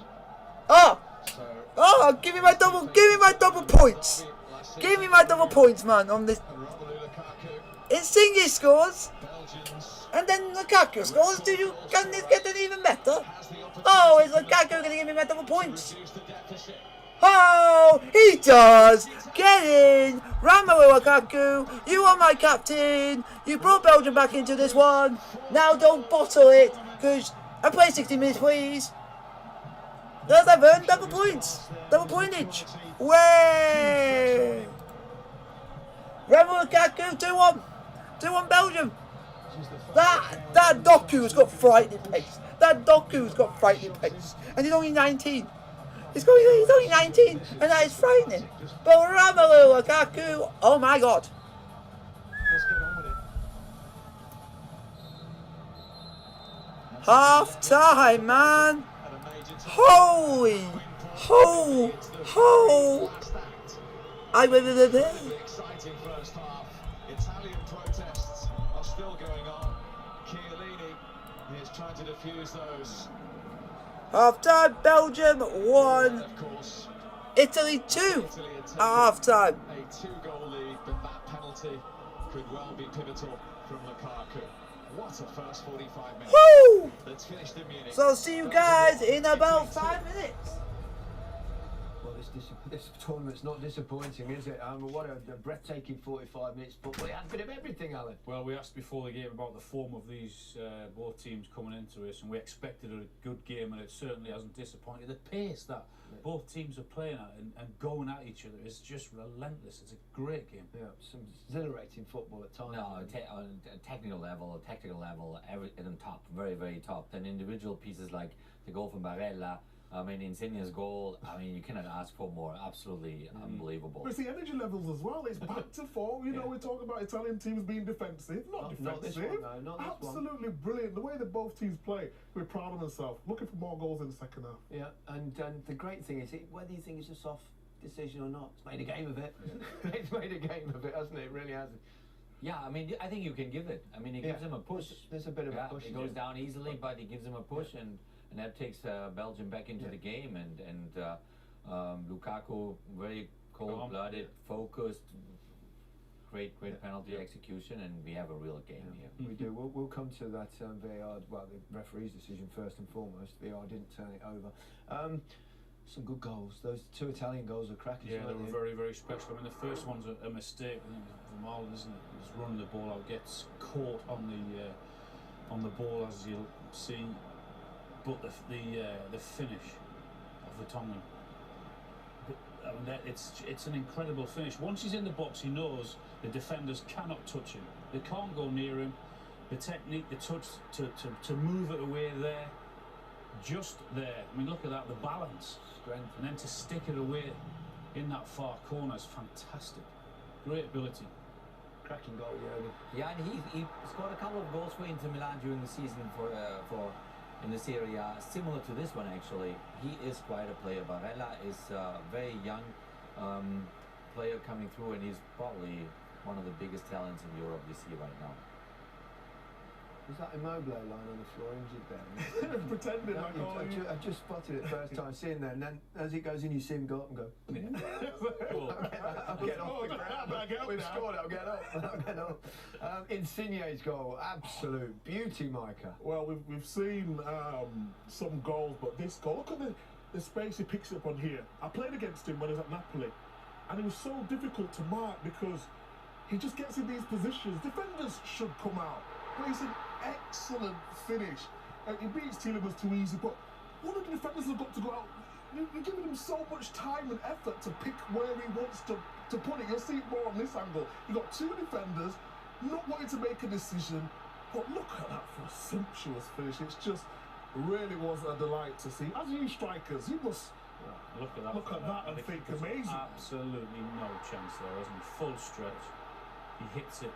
Oh, So, oh! Give me my double. Give me my double points. Give me my double points, man. On this, Romelu Lukaku, Insigne scores, Belgians and then Lukaku scores. Can this get any even better? has the opportunity Oh, is Lukaku going to give me my double to points? reduce the deficit. Oh, he does! Get in! Romelu Lukaku, you are my captain. You brought Belgium back into this one. Now don't bottle it, because I play 60 minutes, please. There's 11, double points. Double pointage. Way! Romelu Lukaku, 2-1. 2-1 Belgium. That Doku's got frightening pace. That Doku's got frightening pace. And he's only 19. He's only 19, and that is frightening. But Romelu Lukaku, oh my God. Let's get on with it. Half time, man. And a major Holy, last act. I will be there. The exciting first half. Italian protests are still going on. Chiellini is trying to defuse those. Half time, Belgium 1, Of course, Italy 2 Italy had at taken half time. a 2-goal lead, but that penalty could well be pivotal from Lukaku. What a first 45 minutes. Woo! Let's finish the Munich. So see you guys in about 5 minutes. Well, this tournament's not disappointing, is it? What a breathtaking 45 minutes football. It had a bit of everything, Alan. Well, we asked before the game about the form of these both teams coming into this, and we expected a good game, and it certainly hasn't disappointed. The pace that both teams are playing at and going at each other is just relentless. It's a great game. Yeah, some exhilarating football at times. No, on a technical level, everything top, very, very top. And individual pieces like the goal from Barella, I mean, Insigne's goal, I mean, you cannot ask for more. Absolutely unbelievable. But it's the energy levels as well. It's back to form. You know, we talk about Italian teams being defensive. Not this defensive. one, no, not this one. Absolutely brilliant. The way that both teams play, we're proud of themselves. Looking for more goals in the second half. Yeah, and the great thing is, whether you think it's a soft decision or not, it's made a game of it. It's made a game of it, hasn't it? It really has. Yeah, I mean, I think you can give it. I mean, he gives him a push. There's a bit of a push. He goes down easily, but he gives him a push, and that takes Belgium back into the game. And Lukaku, very cold-blooded, focused, great penalty execution, and we have a real game here. We do. We'll come to that VAR, well, the referee's decision first and foremost. VAR didn't turn it over. Some good goals. Those 2 Italian goals are crackers. Yeah, they were very, very special. I mean, the first one's a mistake. I think from Marlon, isn't it? He's running the ball out, gets caught on the ball, as you'll see. But the finish of the Tongan, I mean, it's an incredible finish. Once he's in the box, he knows the defenders cannot touch him. They can't go near him. The technique, the touch to move it away there, just there. I mean, look at that, the balance, strength, and then to stick it away in that far corner is fantastic. Great ability. Cracking goal, Jurgen. Yeah, and he scored a couple of goals for Inter Milan during the season for in the Serie A, similar to this one actually. He is quite a player. Barella is a very young player coming through, and he's probably one of the biggest talents in Europe we see right now. Was that Immobile lying on the floor injured there? Pretending like, oh, I just spotted it first time seeing that, and then as it goes in, you see him go up and go. I'll get off the ground. We've scored it. I'll get up. I'll get up. Insigne's goal, absolute beauty, Micah. Well, we've seen some goals, but this goal, look at the space he picks up on here. I played against him when he was at Napoli, and it was so difficult to mark because he just gets in these positions. Defenders should come out, but he's an excellent finish. He beats Tielemans too easy, but one of the defenders has got to go out. You're giving him so much time and effort to pick where he wants to put it. You'll see it more on this angle. You've got 2 defenders not wanting to make a decision, but look at that for a sumptuous finish. It's just really was a delight to see. As you strikers, you must Look at that. look at that and think amazing. Absolutely no chance there, isn't he? Full stretch. He hits it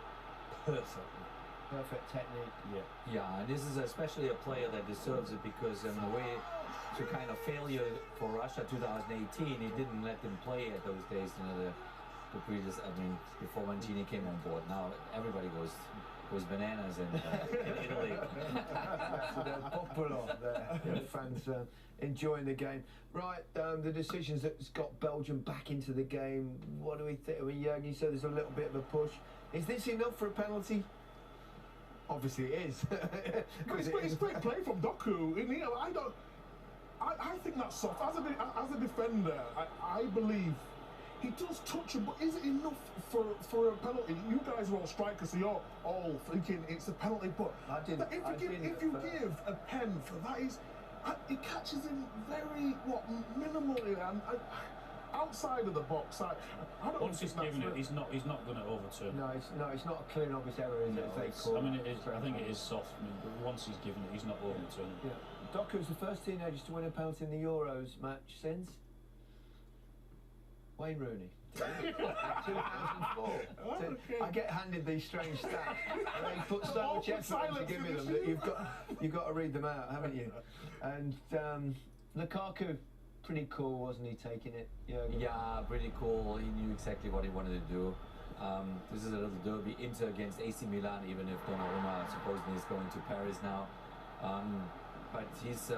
perfectly. Perfect technique. Yeah, and this is especially a player that deserves it because in the way to kind of failure for Russia 2018, he didn't let them play at those days. You know, the previous, I mean, before Mancini came on board. Now everybody goes bananas in Italy. They're popular there. Fans enjoying the game. Right, the decisions that's got Belgium back into the game. What do we think? I mean, Jurgen, you said there's a little bit of a push. Is this enough for a penalty? Obviously it is. It's great play from Doku. I think that's soft. As a defender, I believe he does touch him, but is it enough for a penalty? You guys are all strikers, so you're all thinking it's a penalty. But if you give a pen for that, he catches him very minimally and outside of the box. I don't. Once he's given it, he's not going to overturn. No, it's not a clear and obvious error, is it? I mean, I think it is soft. I mean, but once he's given it, he's not overturning. Yeah. Doku's the first teenager to win a penalty in the Euros match since Wayne Rooney. 2004. Okay. I get handed these strange stats, and they put so much effort into giving them that you've got to read them out, haven't you? And Lukaku, pretty cool, wasn't he, taking it? Yeah, pretty cool. He knew exactly what he wanted to do. This is a little derby. Inter against AC Milan, even if Donnarumma supposedly is going to Paris now. But he's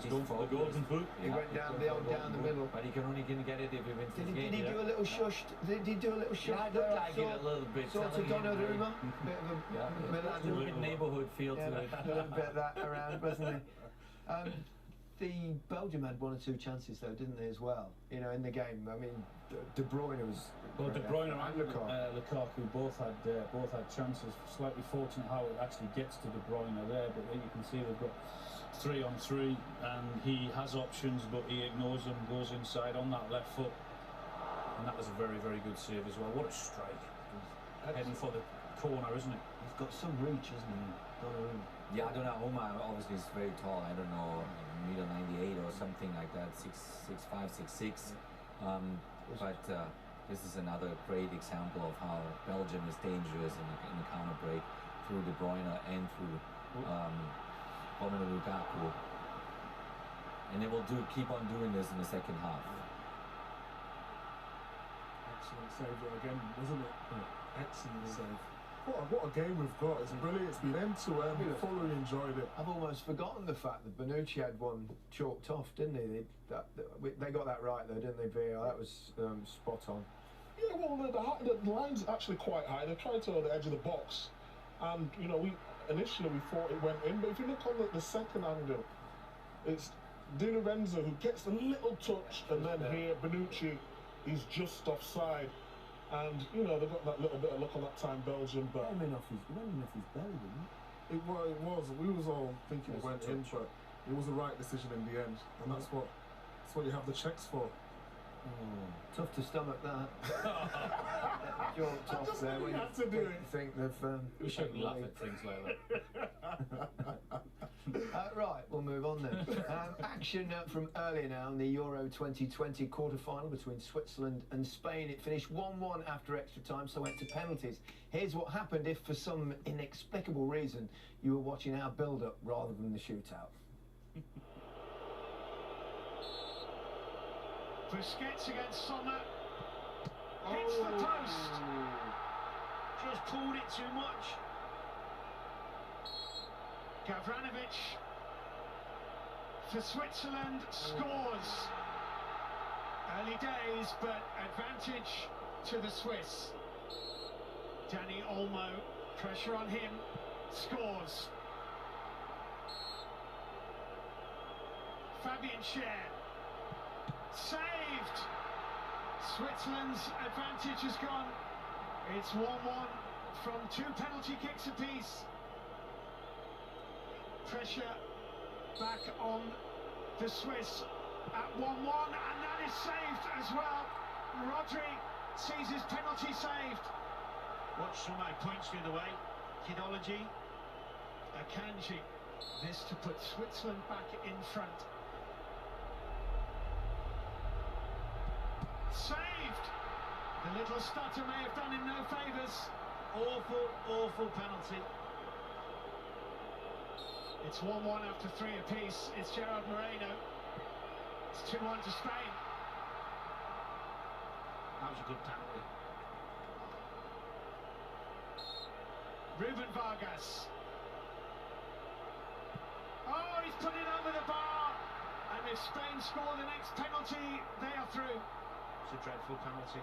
going for the golden boot. He went down the middle. But he can only get it if he wins the game. Did he do a little shush? Did he do a little shush? Yeah, it looked like it a little bit. Sort of Donnarumma. Bit of a Milan. A little bit neighbourhood feel to it. A little bit of that around, wasn't he? The Belgium had 1 or 2 chances though, didn't they, as well? You know, in the game. I mean, De Bruyne was. Well, De Bruyne and Lukaku both had chances. Slightly fortunate how it actually gets to De Bruyne there, but you can see they've got 3 on 3, and he has options, but he ignores them. Goes inside on that left foot, and that was a very, very good save as well. What a strike! Heading for the corner, isn't it? He's got some reach, isn't he? Donnarumma. Yeah, Donnarumma obviously is very tall. I don't know, 1.98 or something like that, 6'5", 6'6". But this is another great example of how Belgium is dangerous in the counter break through De Bruyne and through Romelu Lukaku. And they will keep on doing this in the second half. Excellent save again, wasn't it? Excellent save. What a game we've got. It's brilliant. It's been end to end. We've thoroughly enjoyed it. I've almost forgotten the fact that Bonucci had one chalked off, didn't he? They got that right though, didn't they, VAR? That was spot on. Yeah, well, the line's actually quite high. They're trying to the edge of the box. And, you know, initially we thought it went in. But if you look on the second angle, it's Di Lorenzo who gets a little touch. And then here, Bonucci is just offside. And, you know, they've got that little bit of luck on that time, Belgium. But It went off his belly, didn't it? it was. We was all thinking it went in, but it was the right decision in the end. And that's what you have the checks for. Tough to stomach that. Chalked off there when had to do it. think they've... We shouldn't laugh at things like that. Right, we'll move on then. Action from earlier now in the Euro 2020 quarter-final between Switzerland and Spain. It finished 1-1 after extra time, so went to penalties. Here's what happened if, for some inexplicable reason, you were watching our build-up rather than the shootout. Busquets against Sommer. Hits the post. Just pulled it too much. Gavranovic for Switzerland scores. Early days, but advantage to the Swiss. Dani Olmo, pressure on him, scores. Fabian Schär. Saved! Switzerland's advantage is gone. It's 1-1 from 2 penalty kicks apiece. Pressure back on the Swiss at 1-1, and that is saved as well. Rodri sees his penalty saved. Watch somebody points the other way. Kidology. Akanji. This to put Switzerland back in front. Saved! The little stutter may have done him no favours. Awful penalty. It's 1-1 after 3 apiece. It's Gerard Moreno. It's 2-1 to Spain. That was a good penalty. Ruben Vargas. Oh, he's put it over the bar. And if Spain score the next penalty, they are through. It's a dreadful penalty.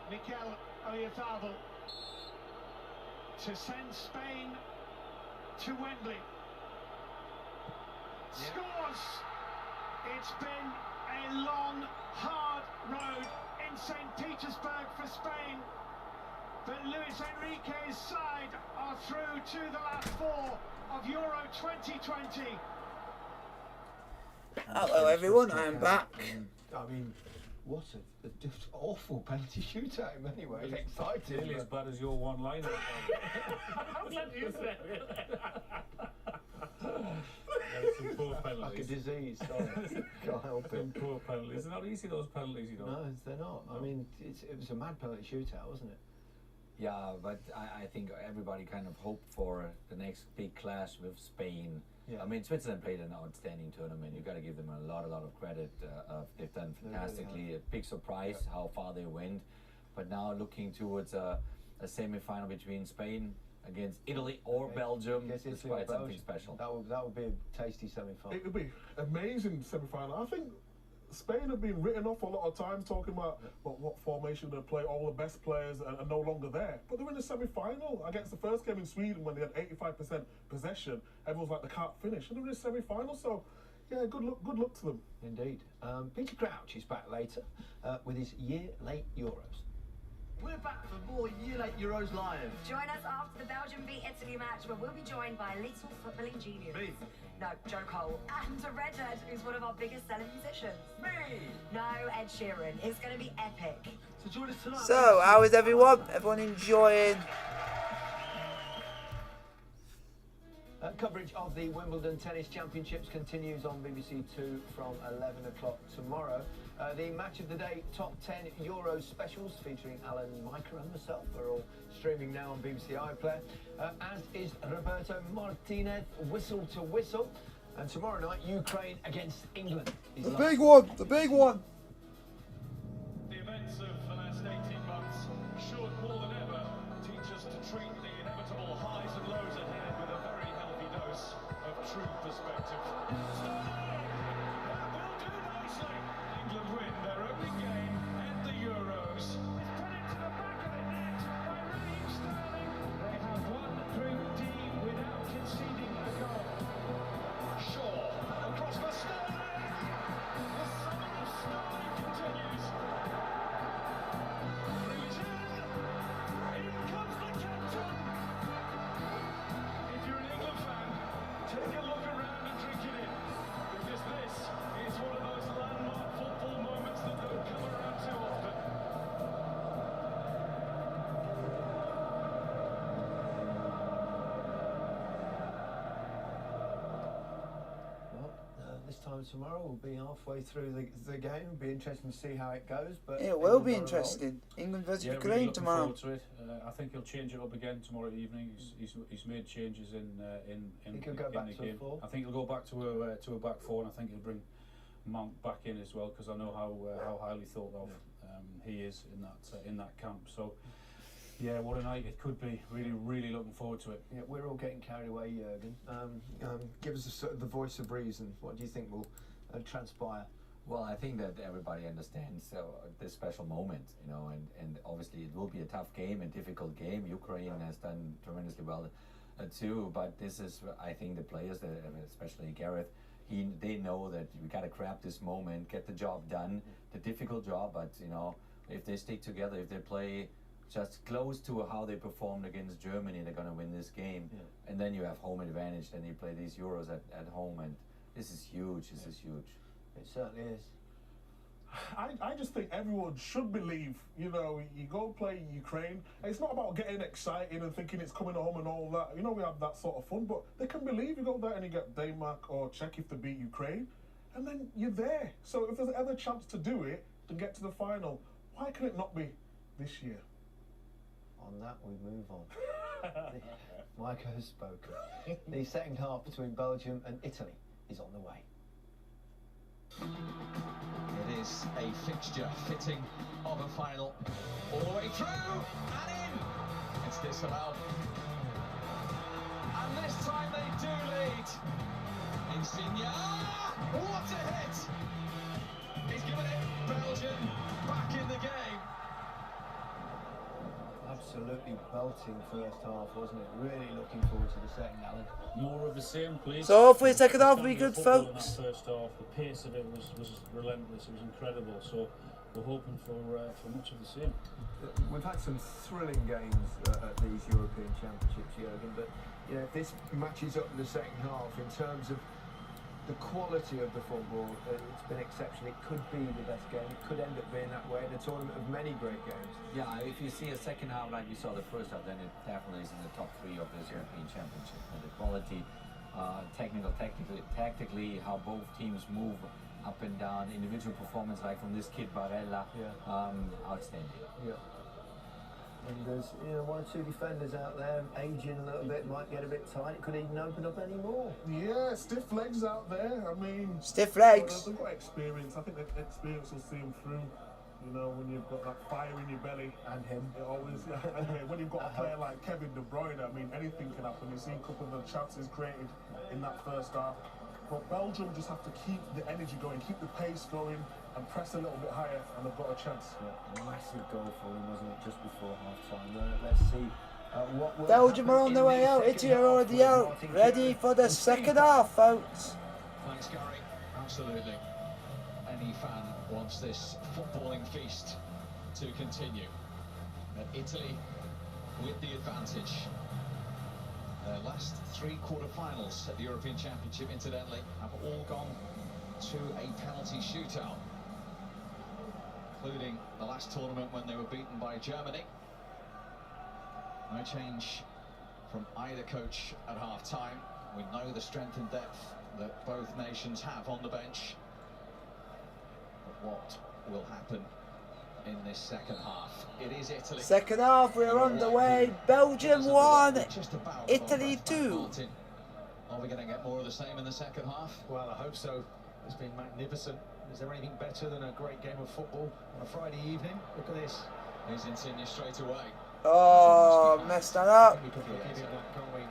Mikel Oyarzabal to send Spain to Wembley. Scores! It's been a long, hard road in St. Petersburg for Spain. But Luis Enrique's side are through to the last 4 of Euro 2020. Hello everyone, I'm back. I mean, what a awful penalty shootout in many ways. Exciting. Nearly as bad as your one-liner. How's that you say? Some poor penalties. Like a disease. Sorry. Can't help it. Some poor penalties. They're not easy, those penalties, you know. No, they're not. I mean, it was a mad penalty shootout, wasn't it? Yeah, but I think everybody kind of hoped for the next big clash with Spain. Yeah. I mean, Switzerland played an outstanding tournament. You've got to give them a lot of credit. They've done fantastically. Really a big surprise how far they went. But now looking towards a semi-final between Spain against Italy or Belgium, it's quite something special. That would be a tasty semi-final. It would be amazing semi-final. I think Spain have been written off a lot of times talking about what formation they play, all the best players are no longer there. But they're in the semi-final against the first game in Sweden when they had 85% possession. Everyone's like, they can't finish. And they're in the semi-final, so yeah, good luck to them. Indeed. Peter Crouch is back later with his year-late Euros. We're back for more year-late Euros Live. Join us after the Belgium v Italy match, where we'll be joined by a little footballing genius. Me? No, Joe Cole. And a redhead who's one of our biggest selling musicians. Me! No, Ed Sheeran. It's going to be epic. So join us tonight. So, how is everyone? Everyone enjoying? Coverage of the Wimbledon Tennis Championships continues on BBC Two from 11 o'clock tomorrow. The match of the day, top 10 Euros specials featuring Alan Micah and myself are all streaming now on BBC iPlayer, as is Roberto Martinez, Whistle to Whistle. And tomorrow night, Ukraine against England. The big one, the big one. The events of the last 18 months should more than ever teach us to treat the inevitable highs and lows ahead with a very healthy dose of true perspective. That will do nicely. England win their only game at the Euros. It's put into the back of the net by Raheem Sterling. They have won Group D without conceding a goal. Shaw across for Sterling. The summer of Sterling continues. In comes the captain. If you're an England fan, take a look around and drink it in, because this is one of those landmark football moments that don't come around too often. Well, this time tomorrow we'll be halfway through the game. It'll be interesting to see how it goes. But It will be England are interesting. England versus Yeah, Ukraine really looking tomorrow. forward to it. I think he'll change it up again tomorrow evening. He's made changes in He could go in back the to a game. four. I think he'll go back to a back four, and I think he'll bring Mount back in as well, because I know how highly thought of he is in that camp. So yeah, what a night it could be. Really looking forward to it. Yeah, we're all getting carried away, Jurgen. Give us the voice of reason. What do you think will transpire? Well, I think that everybody understands this special moment, you know, and obviously it will be a tough game, a difficult game. Ukraine has done tremendously well too, but this is, I think, the players, especially Gareth, they know that we got to grab this moment, get the job done, the difficult job, but, you know, if they stick together, if they play just close to how they performed against Germany, they're going to win this game. Yeah. And then you have home advantage, then you play these Euros at home, and this is huge, this is huge. It certainly is. I just think everyone should believe, you know, you go play Ukraine. It's not about getting excited and thinking it's coming home and all that. You know, we have that sort of fun, but they can believe you go there and you get Denmark or Czech if they beat Ukraine, and then you're there. So if there's ever a chance to do it, to get to the final, why can it not be this year? On that, we move on. Mike has spoken. The second half between Belgium and Italy is on the way. It is a fixture fitting of a final. All the way through and in. It's disallowed. And this time they do lead. Insigne. What a hit! He's given it Belgium back in the game. Absolutely belting first half, wasn't it? Really looking forward to the second, Alan. More of the same, please. So hopefully the second half will be Standard good, football folks. In that first half, the pace of it was relentless. It was incredible. So we're hoping for much of the same. We've had some thrilling games at these European Championships, Jurgen, but you know, if this matches up in the second half in terms of the quality of the football, it's been exceptional. It could be the best game. It could end up being that way in a tournament of many great games. Yeah, if you see a second half like you saw the first half, then it definitely is in the top three of this European Championship. And the quality, tactically, how both teams move up and down, individual performance like from this kid Barella, outstanding. Yeah. And there's one or two defenders out there aging a little bit, might get a bit tight. It could even open up any more. Yeah, stiff legs out there. I mean, Stiff legs. They've got experience. I think that experience will see them through. You know, when you've got that fire in your belly, And him. it always. Anyway, when you've got a player like Kevin De Bruyne, I mean, anything can happen. You've seen a couple of the chances created in that first half. But Belgium just have to keep the energy going, keep the pace going, and press a little bit higher, and they've got a chance. Yeah, massive goal for them, wasn't it, just before half-time. Let's see what will Belgium are happen on the in way the out. second Italy are half already with out. Martin Ready Keown for the and second Steve. half, folks. Thanks, Gary. Absolutely. Any fan wants this footballing feast to continue. But Italy with the advantage. Their last three quarter-finals at the European Championship, incidentally, have all gone to a penalty shootout, including the last tournament when they were beaten by Germany. No change from either coach at half-time. We know the strength and depth that both nations have on the bench. But what will happen in this second half? It is Italy. Second half, we're on the way. Belgium 1, Italy 2. Are we going to get more of the same in the second half? Well, I hope so. It's been magnificent. Is there anything better than a great game of football on a Friday evening? Look at this. Here's Insigne straight away. Oh, messed that up. We can forgive him that, can't we?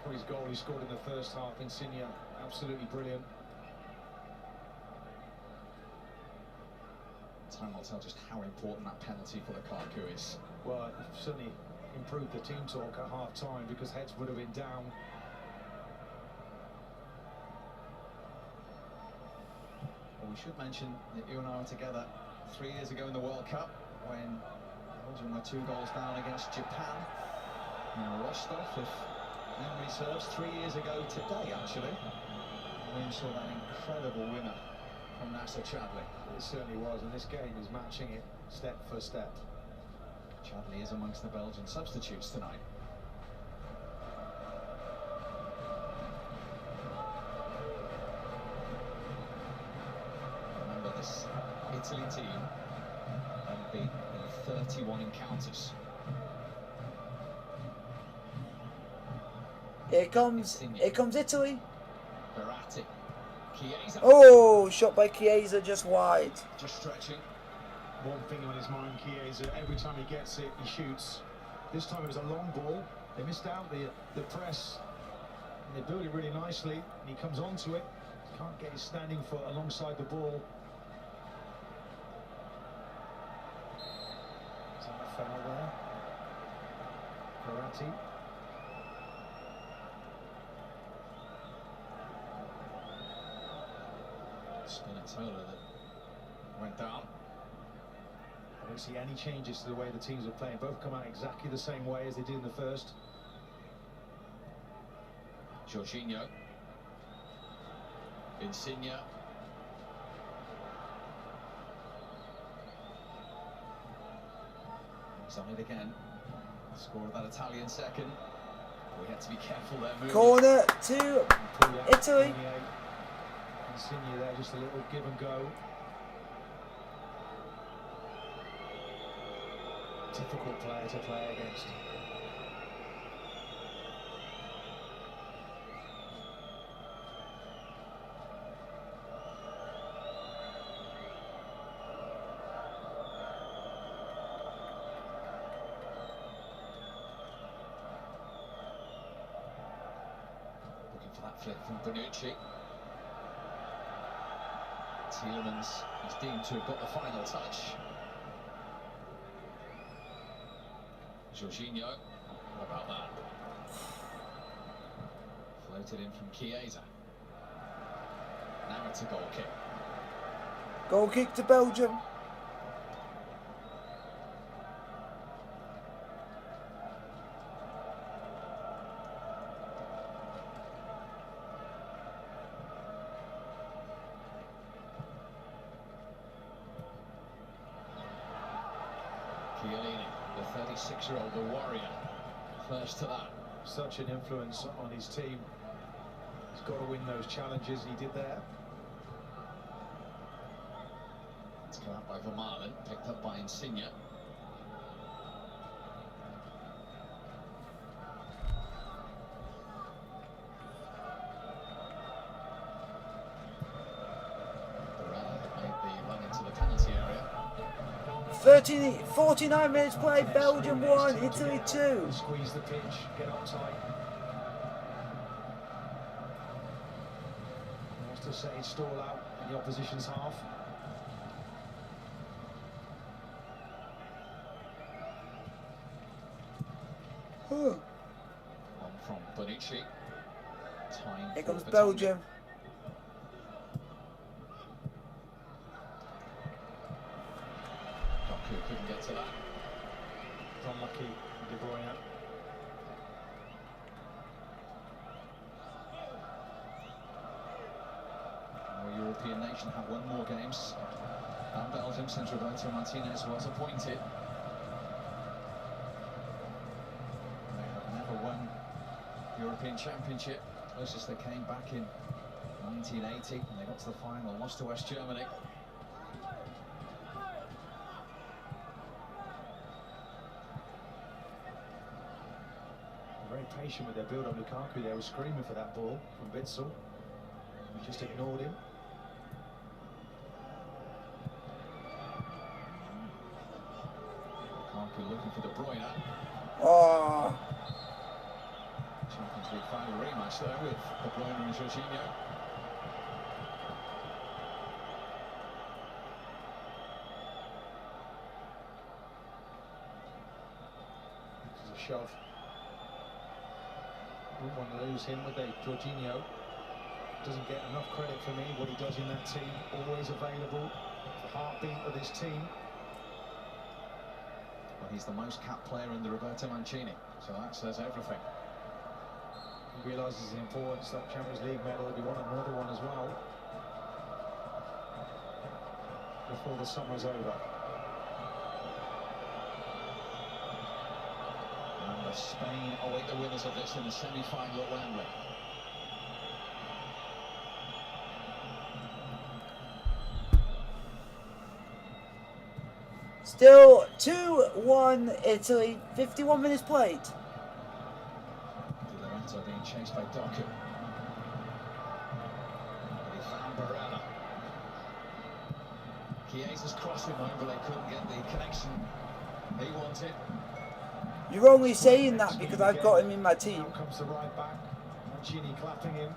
For his goal he scored in the first half. Insigne, absolutely brilliant. Time will tell just how important that penalty for Lukaku is. Well, it certainly improved the team talk at half time because heads would have been down. Well, we should mention that you and I were together 3 years ago in the World Cup when Belgium were 2 goals down against Japan in Rostov, if memory serves, 3 years ago today actually. And we saw that incredible winner from Nasser Chadli. It certainly was, and this game is matching it step for step. Chadli is amongst the Belgian substitutes tonight. Remember, this Italy team unbeaten in 31 encounters. Here comes Italy. Verratti. Chiesa. Oh, shot by Chiesa just wide. Just stretching. One thing on his mind, Chiesa, every time he gets it, he shoots. This time it was a long ball. They missed out the press. And they build it really nicely, and he comes onto it. Can't get his standing foot alongside the ball. Is that a foul there? Verratti. Spinazzola that went down. I don't see any changes to the way the teams are playing. Both come out exactly the same way as they did in the first. Jorginho. Insigne. He's on it again. Score of that Italian second. We had to be careful there. Moving. Corner to Italy. Insigne there, just a little give and go. Difficult player to play against. Looking for that flick from Bonucci. Tielemans is deemed to have got the final touch. Jorginho, what about that? Floated in from Chiesa. Now it's a goal kick. Goal kick to Belgium. Chiellini, the 36-year-old, the warrior, first to that. Such an influence on his team. He's got to win those challenges. He did there. It's come out by Vermaelen, picked up by Insigne. Barella made the run into the penalty area. 49 minutes played, Belgium 1, Italy 2. Squeeze the pitch, get up tight. Wants to set his stall out in the opposition's half. On from Bonucci. Time Here for comes Vertonghen. Belgium. Couldn't get to that. Unlucky, De Bruyne. Our European nation have won more games than Belgium since Roberto Martinez was appointed. They have never won the European Championship. Closest they came back in 1980 when they got to the final, lost to West Germany. Very patient with their build-up. Lukaku there was screaming for that ball from Witsel. He just ignored him. Lukaku looking for De Bruyne. Oh, Champions League final rematch there with De Bruyne and Jorginho. This is a shove. Wouldn't want to lose him, would they? Jorginho doesn't get enough credit for me. What he does in that team, always available. The heartbeat of this team. Well, he's the most capped player under Roberto Mancini, so that says everything. He realises the importance that Champions League medal. He won another one as well before the summer's over. And Spain await the winners of this in the semi-final at Wembley. still 2-1 Italy. 51 minutes played. Di Lorenzo being chased by Doku. He found Barella. Chiesa's crossing line, but they couldn't get the connection he wanted. You're only saying that because I've got him in my team. Now comes the right back. Mancini clapping him.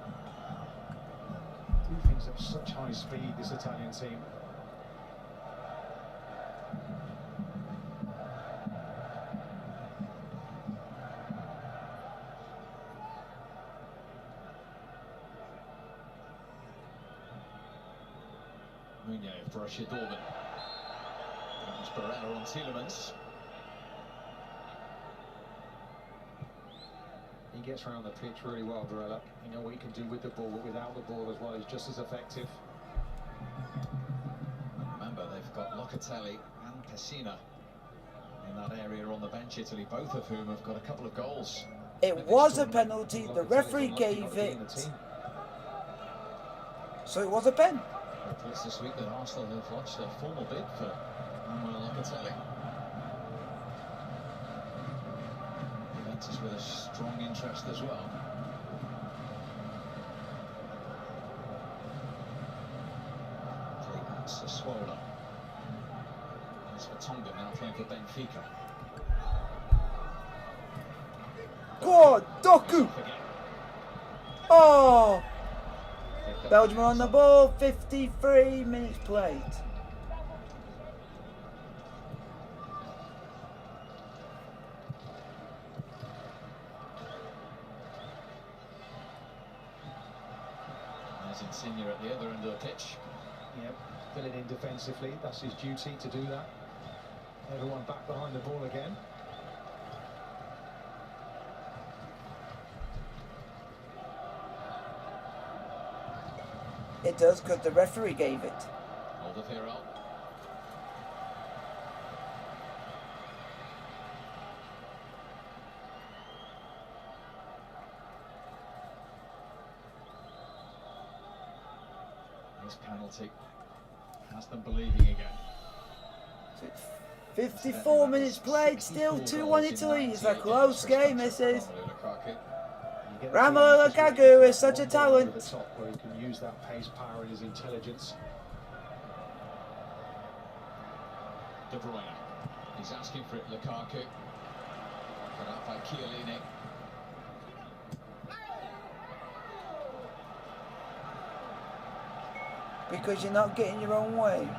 Two things have such high speed, this Italian team. Muñoz for Rashid Orban. That was Barella on Tielemans. He gets around the pitch really well, Barella. You know what he can do with the ball, but without the ball as well. He's just as effective. Remember, they've got Locatelli and Pessina in that area on the bench, Italy, both of whom have got a couple of goals. It was a penalty. The referee gave it. So it was a pen. Reports this week that Arsenal have lodged a formal bid for Manuel Locatelli. Juventus with a strong interest as well. That's Sassuolo. As for Tonga, now playing for Benfica. God, Doku! Oh! Belgium are on the ball, 53 minutes played. There's Insigne at the other end of the pitch. Yep, filling in defensively. That's his duty to do that. Everyone back behind the ball again. It does, because the referee gave it. Alderweireld. This penalty has them believing again. 54 minutes played, still 2-1 Italy. It's a close game, this is. Romelu Lukaku is such a talent. Where he can use that pace, power, and his intelligence. De Bruyne. He's asking for it, Lukaku. Cut out by Chiellini. Because you're not getting your own way.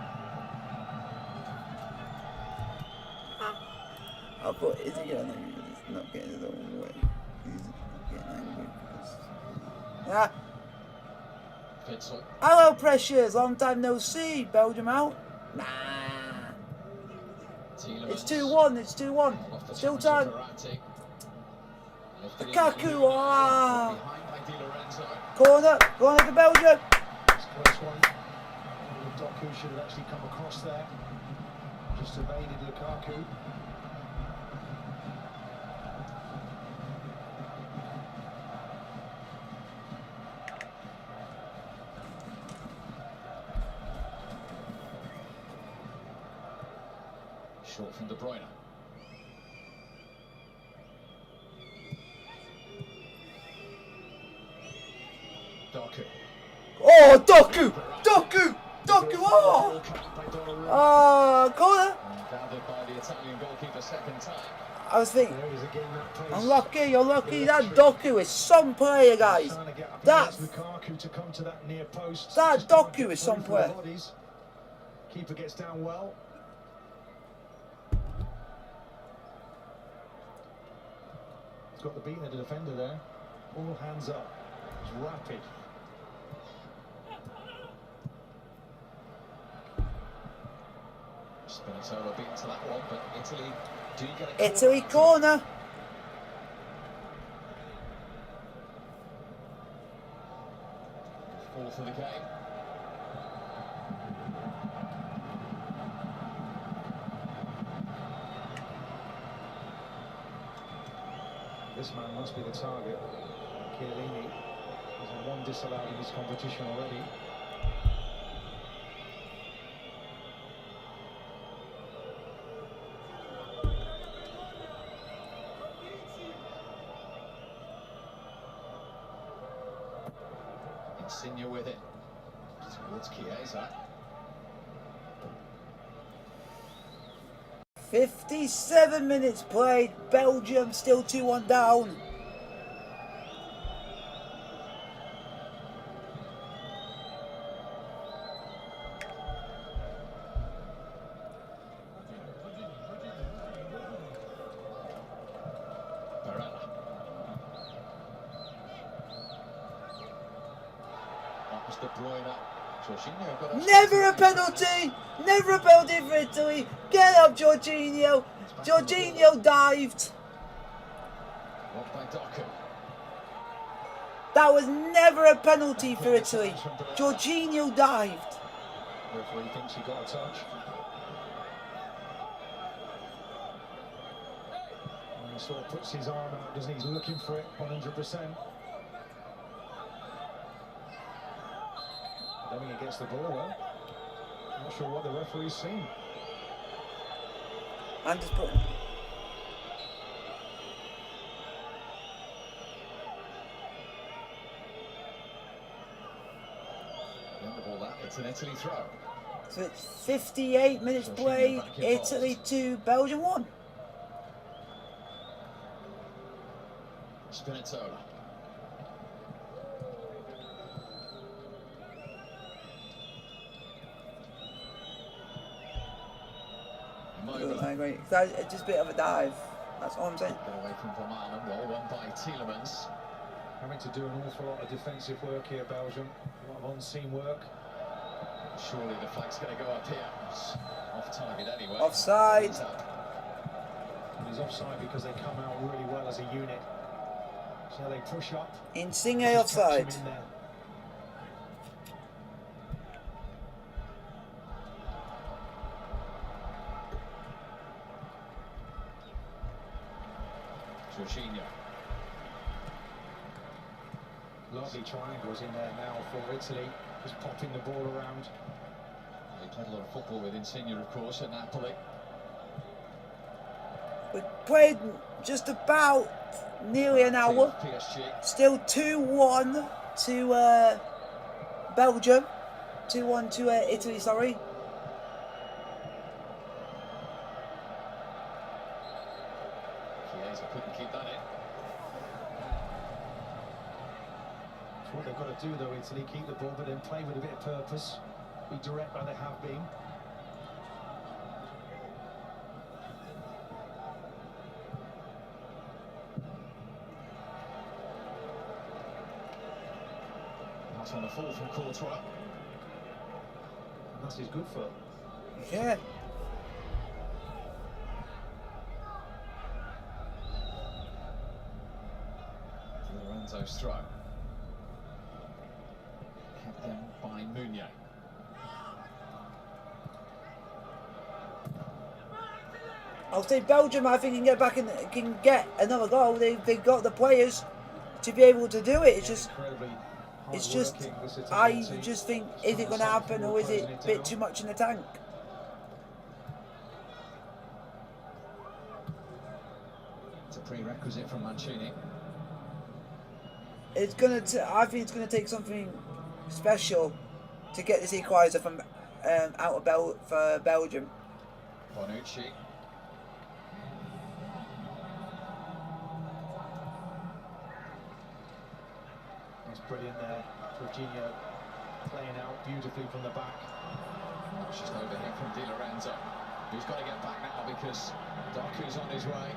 I thought, is he getting angry because he's not getting his own way? He's getting angry because... Ah! Witsel. Hello, Precious! Long time no see. Belgium out? Nah. Tielemans. It's 2-1, it's 2-1. Still time. Lukaku! Ah! Behind by Di Lorenzo. Corner for Belgium. It's a close one. Doku should have actually come across there. Just evaded Lukaku. Short from De Bruyne. Doku. Oh, Doku! Doku! Doku! Oh! Corner! Gathered by the Italian goalkeeper second time. I was thinking, There is again that pace. unlucky, unlucky. That Doku is some player, guys. Trying to get That Lukaku to come to that near post. that Just can't Doku get is through some for the player. bodies. Keeper gets down well. He's got the beat of the defender there. All hands up. It's rapid. Spinazzola beaten to that one, but Italy do get a Italy corner. Fall for the game. This man must be the target. Chiellini has had one disallowed in this competition already. Insigne with it towards Chiesa. 57 minutes played. Belgium still 2-1 down. Barella. That was De Bruyne. Jorginho got us. Never a penalty! Never a penalty for Italy! Get up, Jorginho! Jorginho dived! Blocked by Doku. That was never a penalty for Italy. Jorginho dived. Referee thinks he got a touch. And he sort of puts his arm out, doesn't he? He's looking for it 100%. I don't think he gets the ball though. Not sure what the referee's seen. I'm just putting. End of all that, it's an Italy throw. So it's 58 minutes played. Italy 2, Belgium 1. Spinazzola. I agree. It's just a bit of a dive. That's all I'm saying. Get away from Van Malen, well won by Tielemans. Having to do an awful lot of defensive work here, Belgium. A lot of on-scene work. Surely the flag's going to go up here. It's off target anyway. Offside. And he's offside because they come out really well as a unit. So they push up. Insigne Just touch him offside. in there. Jorginho. Lovely triangles in there now for Italy, just popping the ball around. They played a lot of football with Insigne, of course, at Napoli. We played just about nearly an hour. PSG. Still 2-1 to Belgium. 2-1 to Italy, sorry. Chiesa couldn't keep that in. That's what they've got to do though, Italy, keep the ball but then play with a bit of purpose. Be direct like they have been. Pass on the full from Courtois. And that's his good foot. Yeah. Lorenzo's throw. Kept them by Meunier. I'll say Belgium, I think, can get back and can get another goal. They've got the players to be able to do it. It's just, it's just, I just think, is it going to happen or is it a bit too much in the tank? It's a prerequisite from Mancini. It's gonna. I think it's gonna take something special to get this equaliser from out of for Belgium. Bonucci. That's brilliant there. Jorginho playing out beautifully from the back. She's over here from Di Lorenzo, who's got to get back now because Doku's on his way.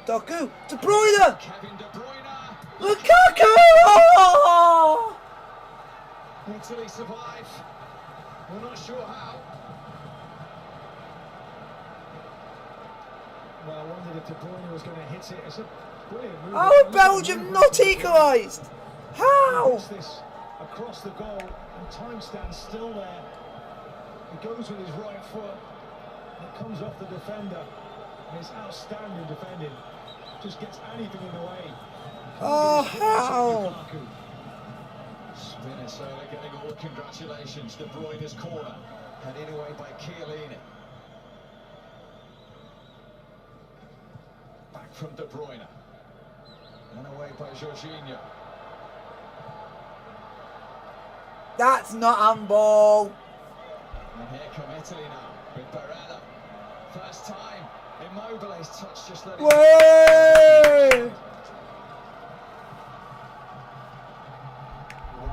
Doku, De Bruyne, Kevin De Bruyne. Lukaku! Oh! Italy survive. We're not sure how. Well, I wondered if De Bruyne was going to hit it. It's a brilliant move. Oh, Belgium not equalised! How? He hits this across the goal, and time stands still there. He goes with his right foot. It comes off the defender. And it's outstanding defending. Just gets anything in the way. Oh, how? Spinazzola getting all the congratulations. De Bruyne's corner, headed away by Chiellini. Back from De Bruyne. And away by Jorginho. That's not handball. And here come Italy now with Barella. First time. Immobile's touch just letting Way!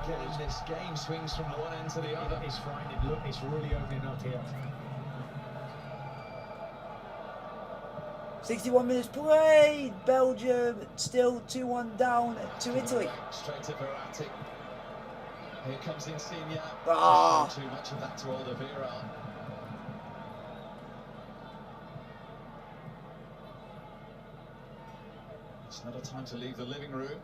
Getting this game swings from one end to the other. It's finding, look, it's really opening up here. 61 minutes played. Belgium still 2-1 down to Italy. Straight to Verratti. Here comes Insigne. Ah. Too much of that to Alderweireld. It's not a time to leave the living room.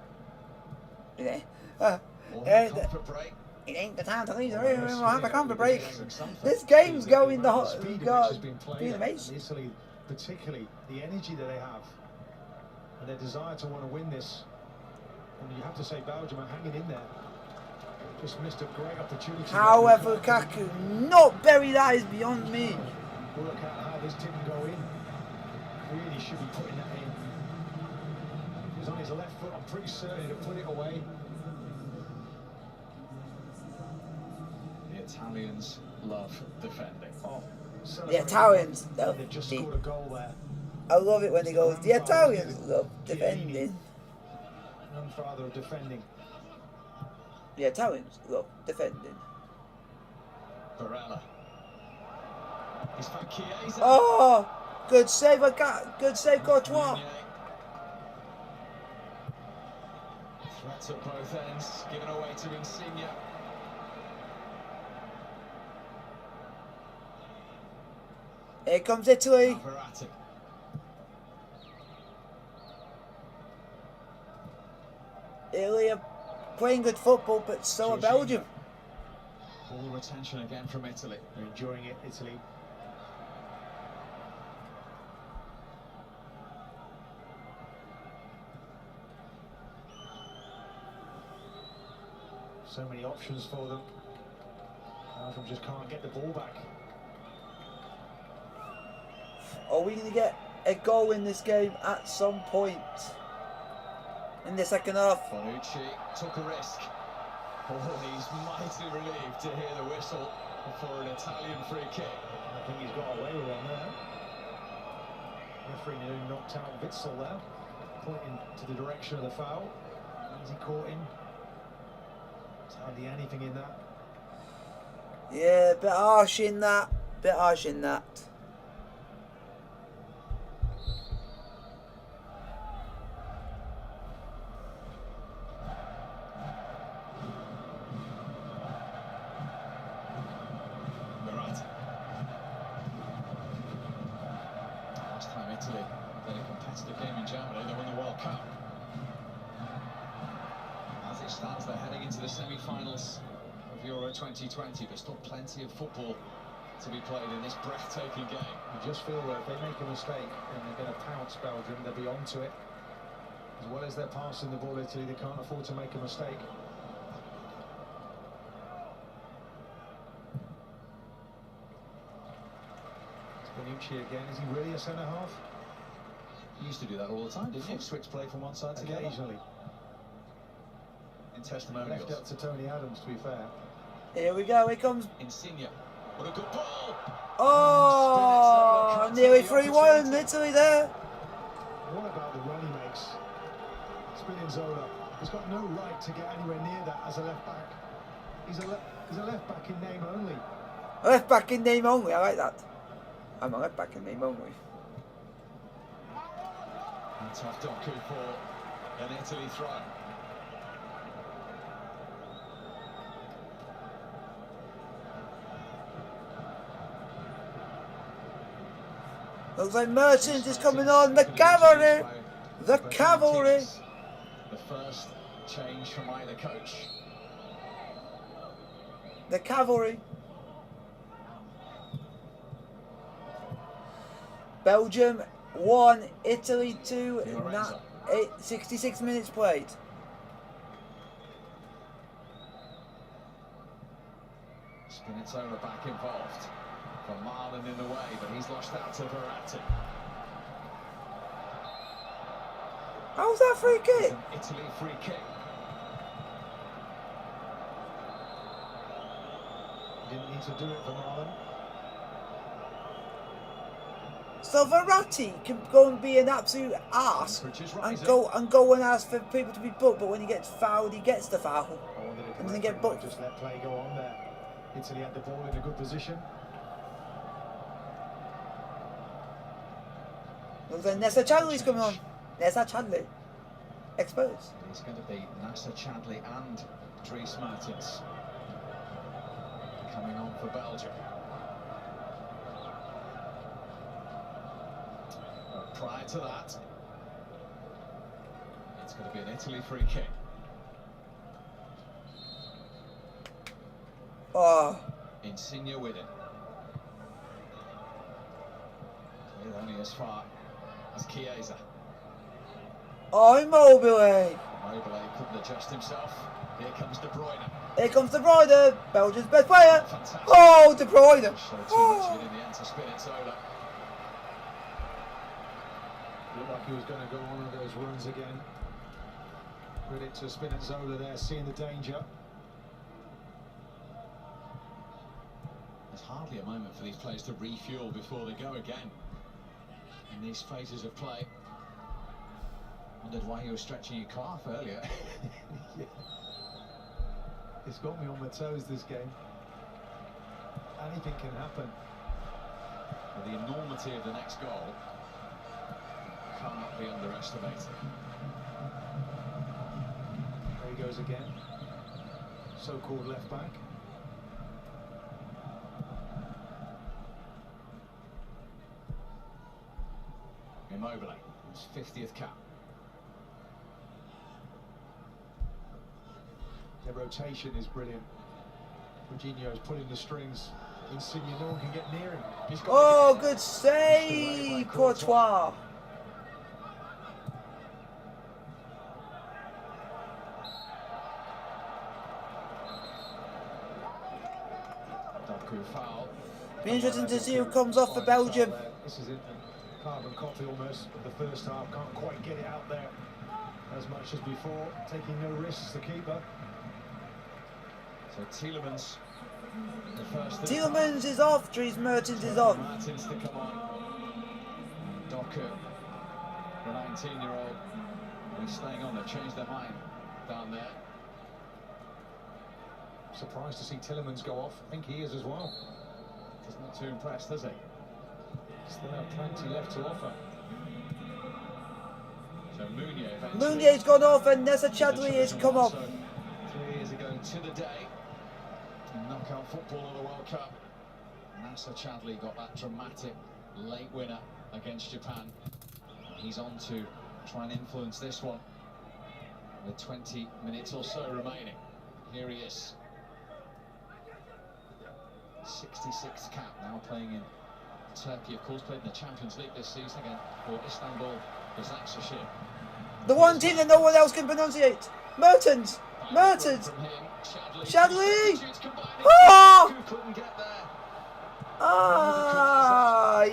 Yeah. Or have a comfort break. It ain't the time to leave the room. We'll have a comfort break. This game's going the hot. Speed Got has been played being at amazing. Italy, particularly the energy that they have and their desire to want to win this. And you have to say Belgium are hanging in there. Just missed a great opportunity. However, Lukaku not bury that is beyond me. Work out how this didn't go in. Really should be putting that in. He was on his left foot. I'm pretty certain he'd have put it away. The Italians love defending. Oh, The Italians love They've just defending. scored a goal there. I love it when he goes, the Italians love defending. Grandfather of defending. The Italians love defending. Barella. He's found Chiesa. Oh, good save, good save, Courtois. Meunier. Threats at both ends, given away to Insigne. Here comes Italy. Verratti. Italy are playing good football, but so are Jorginho. Belgium. Ball retention again from Italy. They're enjoying it, Italy. So many options for them. Belgium just can't get the ball back. Are we going to get a goal in this game at some point in the second half? Bonucci took a risk. Oh, he's mighty relieved to hear the whistle for an Italian free kick. I think he's got away with one there. Referee nearly knocked out Witsel there, pointing to the direction of the foul. Is he caught in? There's hardly anything in that. Yeah, bit harsh in that. Bit harsh in that. Verratti. Last time Italy played a competitive game in Germany, they won the World Cup. As it stands, they're heading into the semi-finals of Euro 2020, but still plenty of football to be played in this breathtaking game. You just feel that if they make a mistake and they're going to pounce Belgium, they'll be onto it. As well as they're passing the ball, Italy, they can't afford to make a mistake. Bonucci again. Is he really a centre half? You used to do that all the time, didn't you? Switch play from one side to the other. Occasionally. in Left testimonials. up to Tony Adams, to be fair. Here we go. Here comes. Insigne. What a good ball. Oh, nearly 3-1 Italy there. What about the run he makes? Spinazzola. He's got no right to get anywhere near that as a left back. He's a left back in name only. A left back in name only. I like that. I'm a left back in name only. And tough Doku for an Italy throw. Looks like Mertens is coming on. The cavalry. The cavalry. The first change from either coach. The cavalry. Belgium 1, Italy 2, 66 minutes played. Spinazzola back involved. From Marlon in the way, but he's lost out to Verratti. How's that free kick? Italy free kick. Didn't need to do it for Marlon. So Verratti can go and be an absolute arse and go and ask for people to be booked, but when he gets fouled, he gets the foul. And doesn't get booked. Just let play go on there. Italy had the ball in a good position. Looks like Nessa Chadley's coming on. Nessa Chadley. Exposed. It's going to be Nasser Chadli and Dries Mertens coming on for Belgium. But prior to that, it's going to be an Italy free kick. Oh. Insigne with it. Cleared only as far as Chiesa. Oh, Immobile. Immobile couldn't adjust himself. Here comes De Bruyne. Here comes De Bruyne, Belgium's best player. Fantastic. Oh, De Bruyne. Showed too much of it in the end to Spinazzola. Looked like he was going to go on those runs again. Credit to Spinazzola there, seeing the danger. There's hardly a moment for these players to refuel before they go again in these phases of play. Wondered why you were stretching your calf earlier. Yeah. It's got me on my toes, this game. Anything can happen. But the enormity of the next goal cannot be underestimated. There he goes again. So-called left back. Immobile, his 50th cap. The rotation is brilliant. Jorginho's pulling the strings. Insigne, no one can get near him. He's got Oh, good save, Courtois. Doku foul. Be interesting to see who comes off for Belgium. This is it. Carbon copy almost of the first half. Can't quite get it out there as much as before. Taking no risks, the keeper. So Tielemans, the first. Tielemans is off, Dries Mertens is on. Mertens to come on. Doku, the 19-year-old, he's staying on. They've changed their mind down there. Surprised to see Tielemans go off. I think he is as well. He's not too impressed, does he? Still have plenty left to offer. So Meunier eventually. Meunier's gone off and Nessa Chadley has come off. So 3 years ago to the day, in knockout football of the World Cup, Nasser Chadli got that dramatic late winner against Japan. He's on to try and influence this one with 20 minutes or so remaining. Here he is. 66th cap, now playing in Turkey. Of course, played in the Champions League this season again for Istanbul Başakşehir. The one team that no one else can pronunciate. Mertens. Mertens. Chadley. Oh! Couldn't get there. Ah,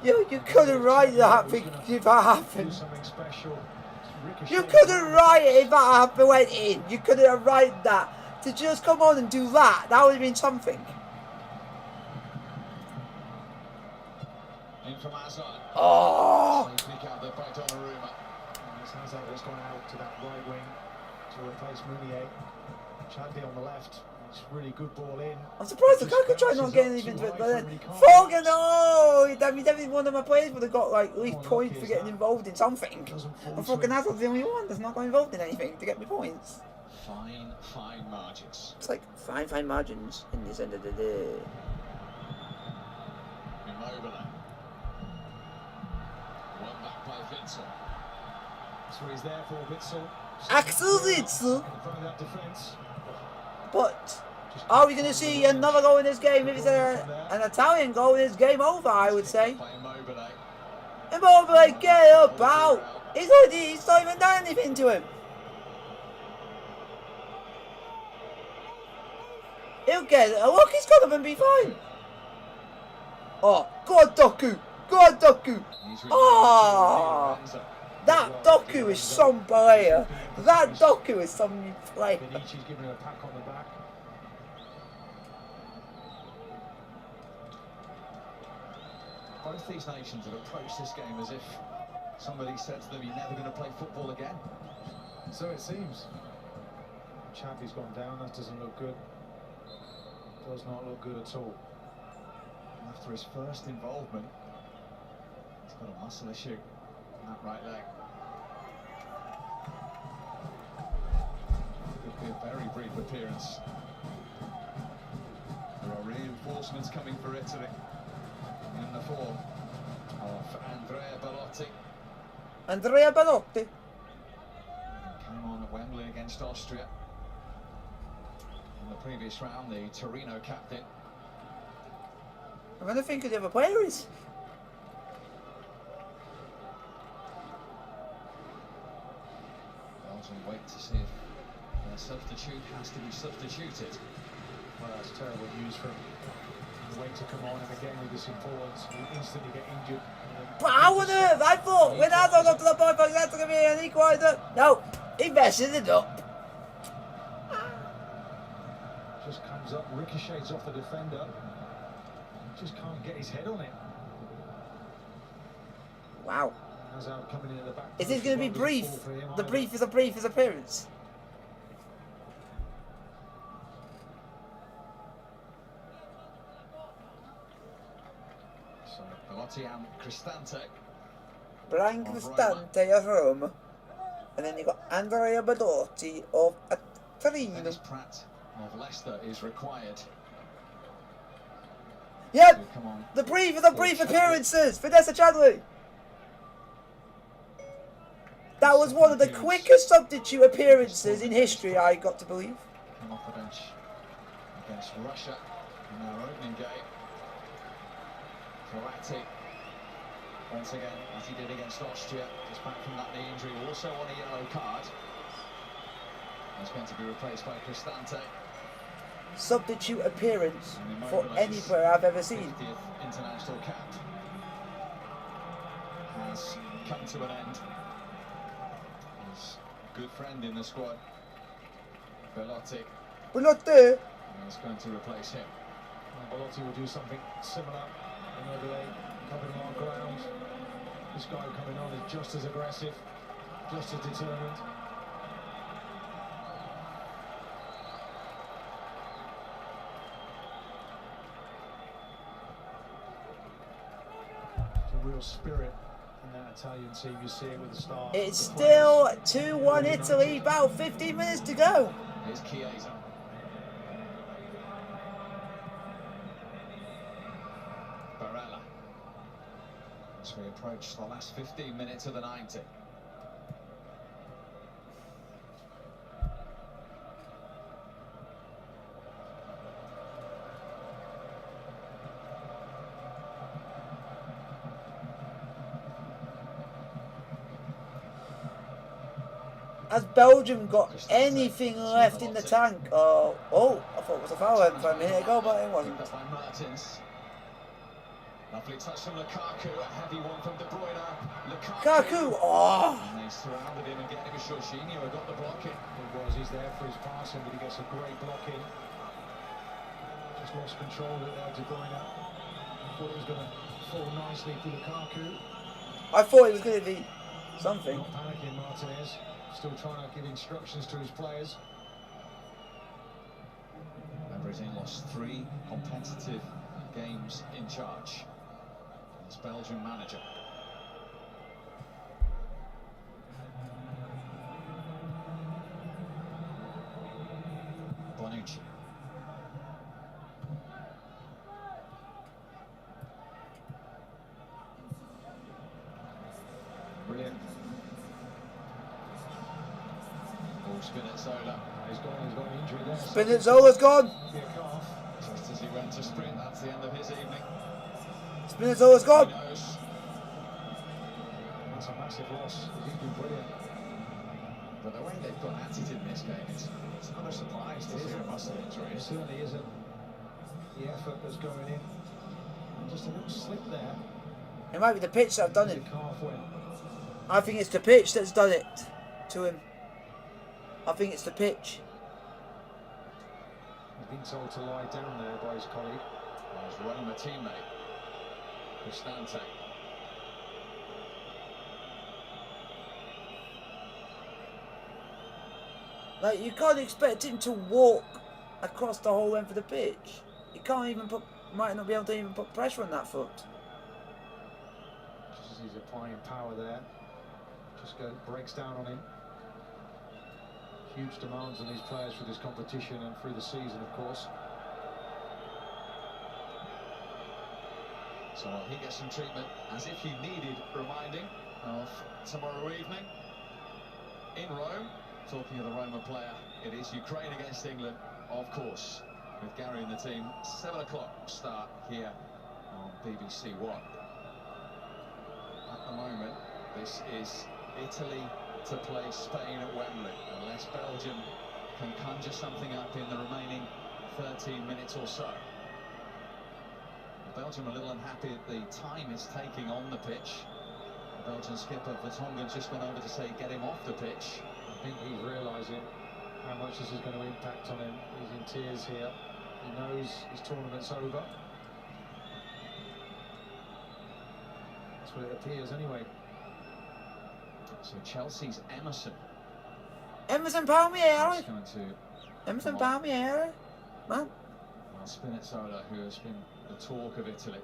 you couldn't write that if that happened. Do something special. You couldn't write it if that half went in. You couldn't write that. To just come on and do that, that would have been something. In from Hazard. Oh! Pick out the by Donnarumma. Hazard has gone out to that right wing to replace Meunier. Chadley on the left. It's really good ball in. I'm surprised Lukaku tried not getting anything to it, but then Fogan, oh! That means every one of my players would have got like at least points for getting involved in something. And Fogan Hazard's the only one that's not got involved in anything to get me points. Fine margins. It's like fine margins in this end of the day. Immobile. One back by Witsel. That's what he's there for, Witsel. Axel Witsel. In front of that defence. But are we going to see another goal in this game? If it's an Italian goal, it's game over, I would say. By Immobile. Immobile, get up, out! He's not even done anything to him. He'll get it. Look, he's got him and be fine. Oh, go on, Doku. Go on, Doku. Oh, that Doku is some player. That Doku is some player. Benici's giving him a pack on the back. Both these nations have approached this game as if somebody said to them, "You're never going to play football again." So it seems. Chadley's gone down. That doesn't look good. Does not look good at all. After his first involvement, he's got a muscle issue in that right leg. Could be a very brief appearance. There are reinforcements coming for Italy in the form of Andrea Bellotti. Andrea Bellotti. Came on at Wembley against Austria. In the previous round, the Torino captain. I'm going to think of the other player is. Belgium wait to see if their substitute has to be substituted. Well, that's terrible news for him. Wait to come on, and again with this importance, he instantly get injured. But how on earth? I thought when Hazard got to the point, that's going to be an equaliser. No, he messes it up. Just comes up, ricochets off the defender. Just can't get his head on it. Wow. Hazard coming in at the back. Is this going to be brief? The brief is a brief his appearance. So Bellotti and Cristante. Brian Cristante of Rome. And then you got Andrea Bellotti of Torino. Dennis Pratt of Leicester is required. Yep, Come on. the brief is a brief appearances. Vanessa Chadley. That was one of the quickest substitute appearances in history, I got to believe. Come off the bench against Russia in our opening game. Verratti, once again, as he did against Austria, just back from that knee injury, also on a yellow card. He's going to be replaced by Cristante. Substitute appearance for any player I've ever seen. 50th international cap has come to an end. His good friend in the squad, Bellotti, Bellotti. is going to replace him. Bellotti will do something similar. Another day, covering our ground. This guy coming on is just as aggressive, just as determined. Real spirit in that Italian team. You see it with the stars. It's still 2-1 Italy, about 15 minutes to go. Here's Chiesa. Barella. As we approach the last 15 minutes of the 90. Has Belgium got anything left in the tank? Oh, I thought it was a foul for a minute ago, but it wasn't. By Martins. Lovely touch from Lukaku, a heavy one from De Bruyne. Lukaku! Oh! And they surrounded him again. It was Jorginho who got the block in. It was, he's there for his passing, but he gets a great block in. Just lost control of it there, De Bruyne. Thought it was going to fall nicely to Lukaku. I thought it was going to be something. Not panicking, Martinez. Still trying to give instructions to his players. Everything lost 3 competitive games in charge. As Belgian manager. Bonucci. Brilliant. Oh, Spinazzola. He's got an injury there. Spinazzola's gone! Just as he went to sprint, that's the end of his evening. Spinazzola's gone! He knows. That's a massive loss. He's been brilliant. But the way they've gone at it in this game, it's not a surprise to see a muscle injury. It certainly isn't. The effort that's going in. Just a little slip there. It might be the pitch that have done The it. calf went. I think it's the pitch that's done it to him. I think it's the pitch. He's been told to lie down there by his colleague. His Roma teammate, Cristante. Like, you can't expect him to walk across the whole length of the pitch. He can't even put, might not be able to even put pressure on that foot. Just as he's applying power there. Just breaks down on him. Huge demands on these players for this competition and through the season, of course. So he gets some treatment as if he needed reminding of tomorrow evening in Rome. Talking of the Roma player, it is Ukraine against England, of course, with Gary and the team. 7 o'clock start here on BBC One. At the moment, this is Italy to play Spain at Wembley, unless Belgium can conjure something up in the remaining 13 minutes or so. Belgium a little unhappy at the time it's taking on the pitch. The Belgian skipper Vertonghen's just gone over to say get him off the pitch. I think he's realising how much this is going to impact on him. He's in tears here. He knows his tournament's over. That's what it appears anyway. So Chelsea's Emerson. Emerson Palmieri! Going to Emerson Palmieri! Man. Well, Spinazzola, who has been the talk of Italy.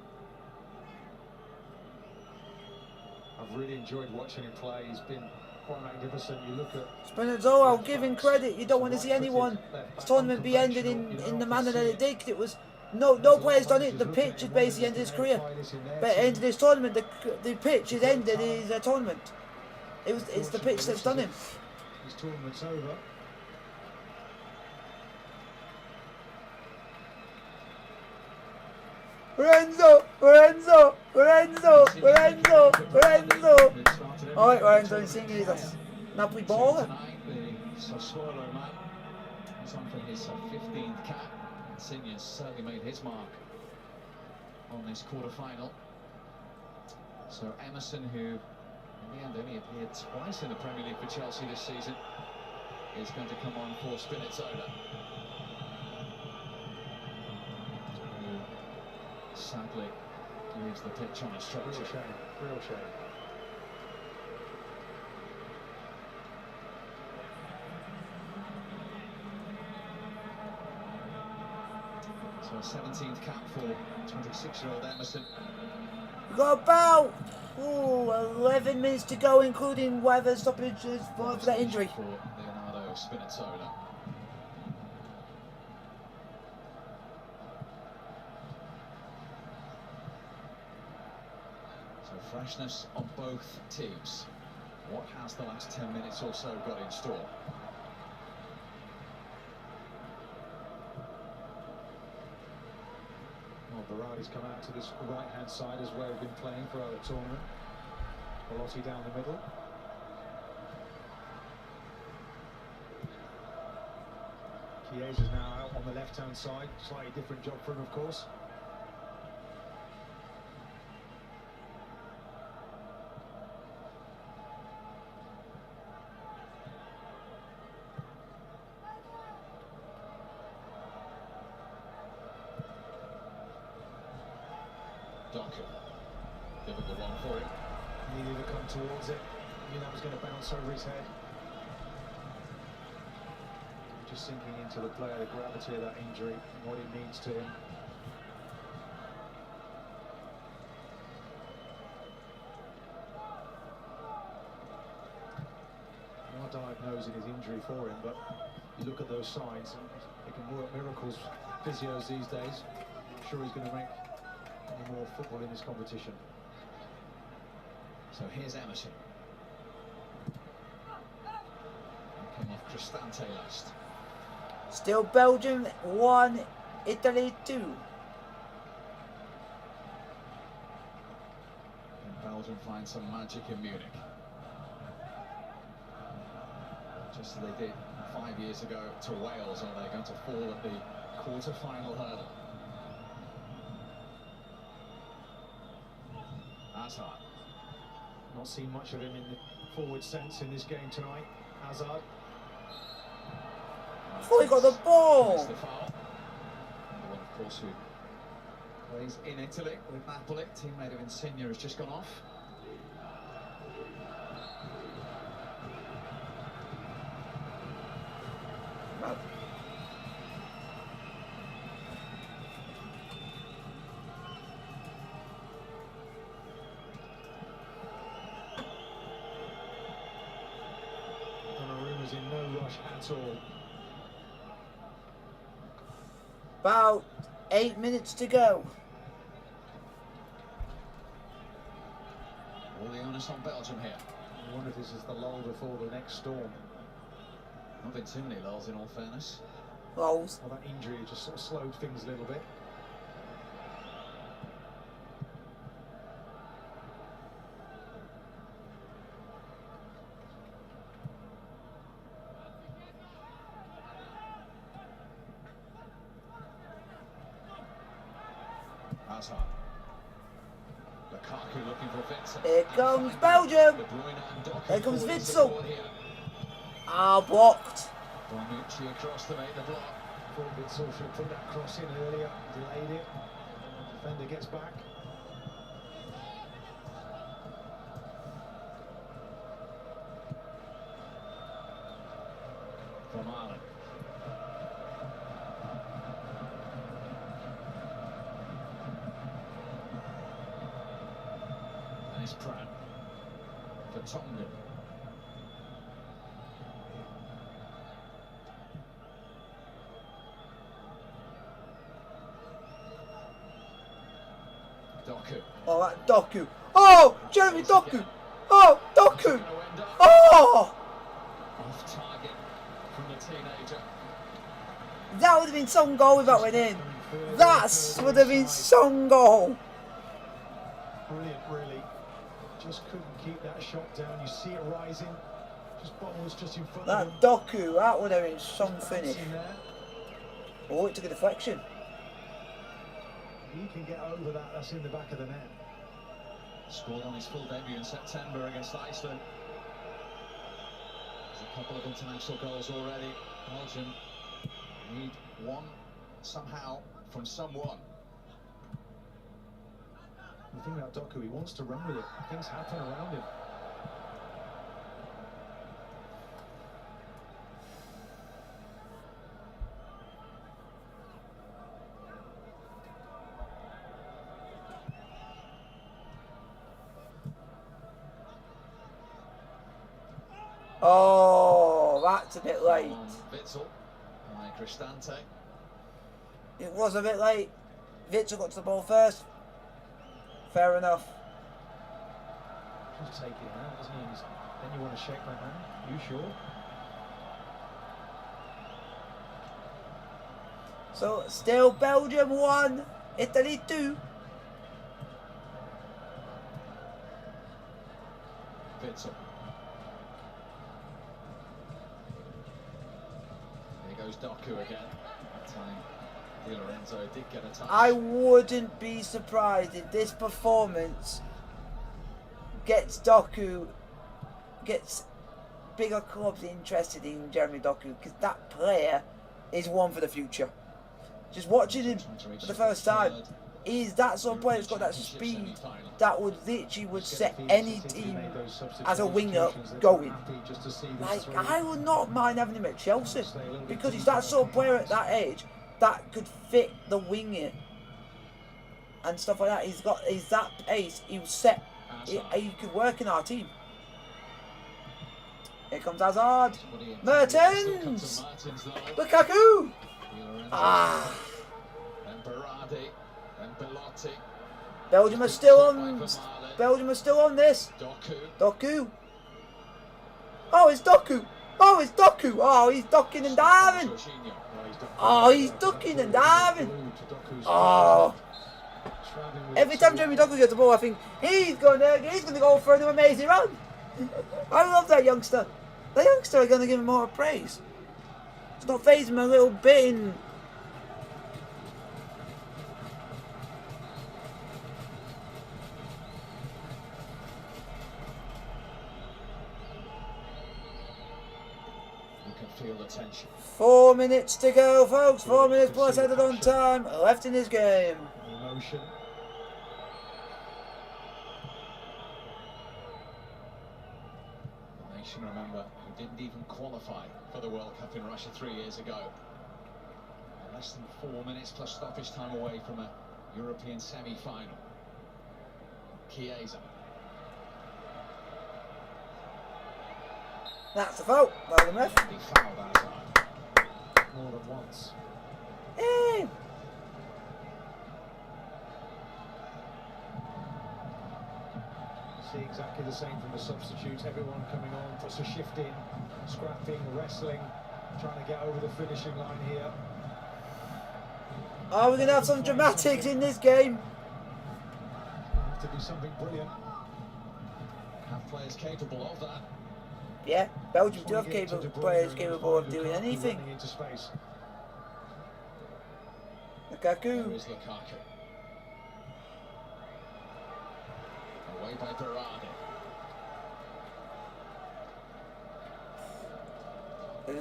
I've really enjoyed watching him play. He's been quite magnificent. You look at Spinazzola, I'll give him credit. You don't want to see anyone this tournament be ended in the manner that it did. It was no player's done it. The pitch has basically ended his career. But ended his tournament. The pitch has ended his tournament. It's the pitch that's done him. His tournament's over. Lorenzo! Alright, Lorenzo Insigne, that's Napoli baller. The Sassuolo man is on for his 15th cap. Insigne's certainly made his mark on this quarter-final. So Emerson, who in the end only appeared twice in the Premier League for Chelsea this season, is going to come on for Spinazzola. Sadly leaves the pitch on a stretcher. Real shame, real shame. So a 17th cap for 26-year-old Emerson. We've got about 11 minutes to go, including weather stoppages for that injury. For Leonardo Spinazzola. So freshness on both teams. What has the last 10 minutes or so got in store? Well, Berardi's come out to this right-hand side as well. We've been playing throughout the tournament. Belotti down the middle. Chiesa's now out on the left-hand side. Slightly different job for him, of course. Doku. Difficult one for him. Needed to come towards it. Knew that was going to bounce over his head. Just sinking into the player, the gravity of that injury, and what it means to him. We are diagnosing his injury for him, but you look at those signs, and they can work miracles, physios these days. I'm sure he's going to make any more football in this competition. So here's Emerson. Came off Cristante last. Still Belgium 1, Italy 2. And Belgium find some magic in Munich. Just as they did 5 years ago to Wales, are they going to fall at the quarter-final hurdle? Hazard. Not seen much of him in the forward sense in this game tonight. Hazard. Before he got the ball. That's the foul. The one, of course, who plays in Italy with Napoli. Teammate of Insigne has just gone off. Donnarumma's in no rush at all. About 8 minutes to go. All the onus on Belgium here. I wonder if this is the lull before the next storm. Not been too many lulls, in all fairness. Rolls. Well, that injury just sort of slowed things a little bit. Hazard. Lukaku looking for Vincent. Here comes Belgium. Here comes Witsel. Ah, blocked. Bonucci across to make the block. Thought Witsel should put that cross in earlier, delayed it. Defender gets back. From Ireland. Nice Pratt for Tongan. Doku. Oh, that Doku. Oh, Jeremy Doku. Oh, Doku. Oh, Off target from the teenager. that would have been some goal if that went in. That would have been some goal. Brilliant, really. Just couldn't keep that shot down. You see it rising. Just bubbles just in front of him. That Doku, that would have been some finish. In there. Oh, it took a deflection. He can get over that. That's in the back of the net. Scored on his full debut in September against Iceland. There's a couple of international goals already. Belgium need one somehow from someone. The thing about Doku, he wants to run with it. Things happen around him. Oh, that's a bit late. Witsel by Cristante. It was a bit late. Witsel got to the ball first. Fair enough. Just take it out, doesn't he? Then you want to shake my hand. You sure? So, still Belgium 1, Italy 2. Witsel. Here goes Doku again. That time Di Lorenzo did get a touch. I wouldn't be surprised if this performance gets bigger clubs interested in Jeremy Doku, because that player is one for the future. Just watching him for the first time, He's that sort of player that's got that speed that would literally set any team as a winger going. Like, I would not mind having him at Chelsea because he's that sort of player at that age that could fit the winger and stuff like that. He's that pace. He'll set. He could work in our team. Here comes Hazard. Mertens. Lukaku. Ah. Belgium are still on. Belgium are still on this. Doku. Oh, it's Doku. Oh, it's Doku. Oh, he's ducking and diving. Oh, he's ducking and diving. Oh. Every time Jeremy Doku gets the ball, I think he's going to go for an amazing run. I love that youngster. The youngster are going to give him more praise. It's not phasing him a little bit in. Feel the tension. 4 minutes to go, folks. 4 minutes plus added on time left in this game. Emotion. The nation, remember, who didn't even qualify for the World Cup in Russia 3 years ago. Less than 4 minutes plus stoppage time away from a European semi-final. Chiesa. That's a foul by the ref. He fouled Hazard More than once. Hey. See exactly the same from the substitutes. Everyone coming on, puts a shift in, scrapping, wrestling, trying to get over the finishing line here. Oh, we're going to have some dramatics in this game. Have to be something brilliant. have players capable of that. Yeah, Belgium do have players capable of doing anything. Lukaku. There is Lukaku. Away by Berardi.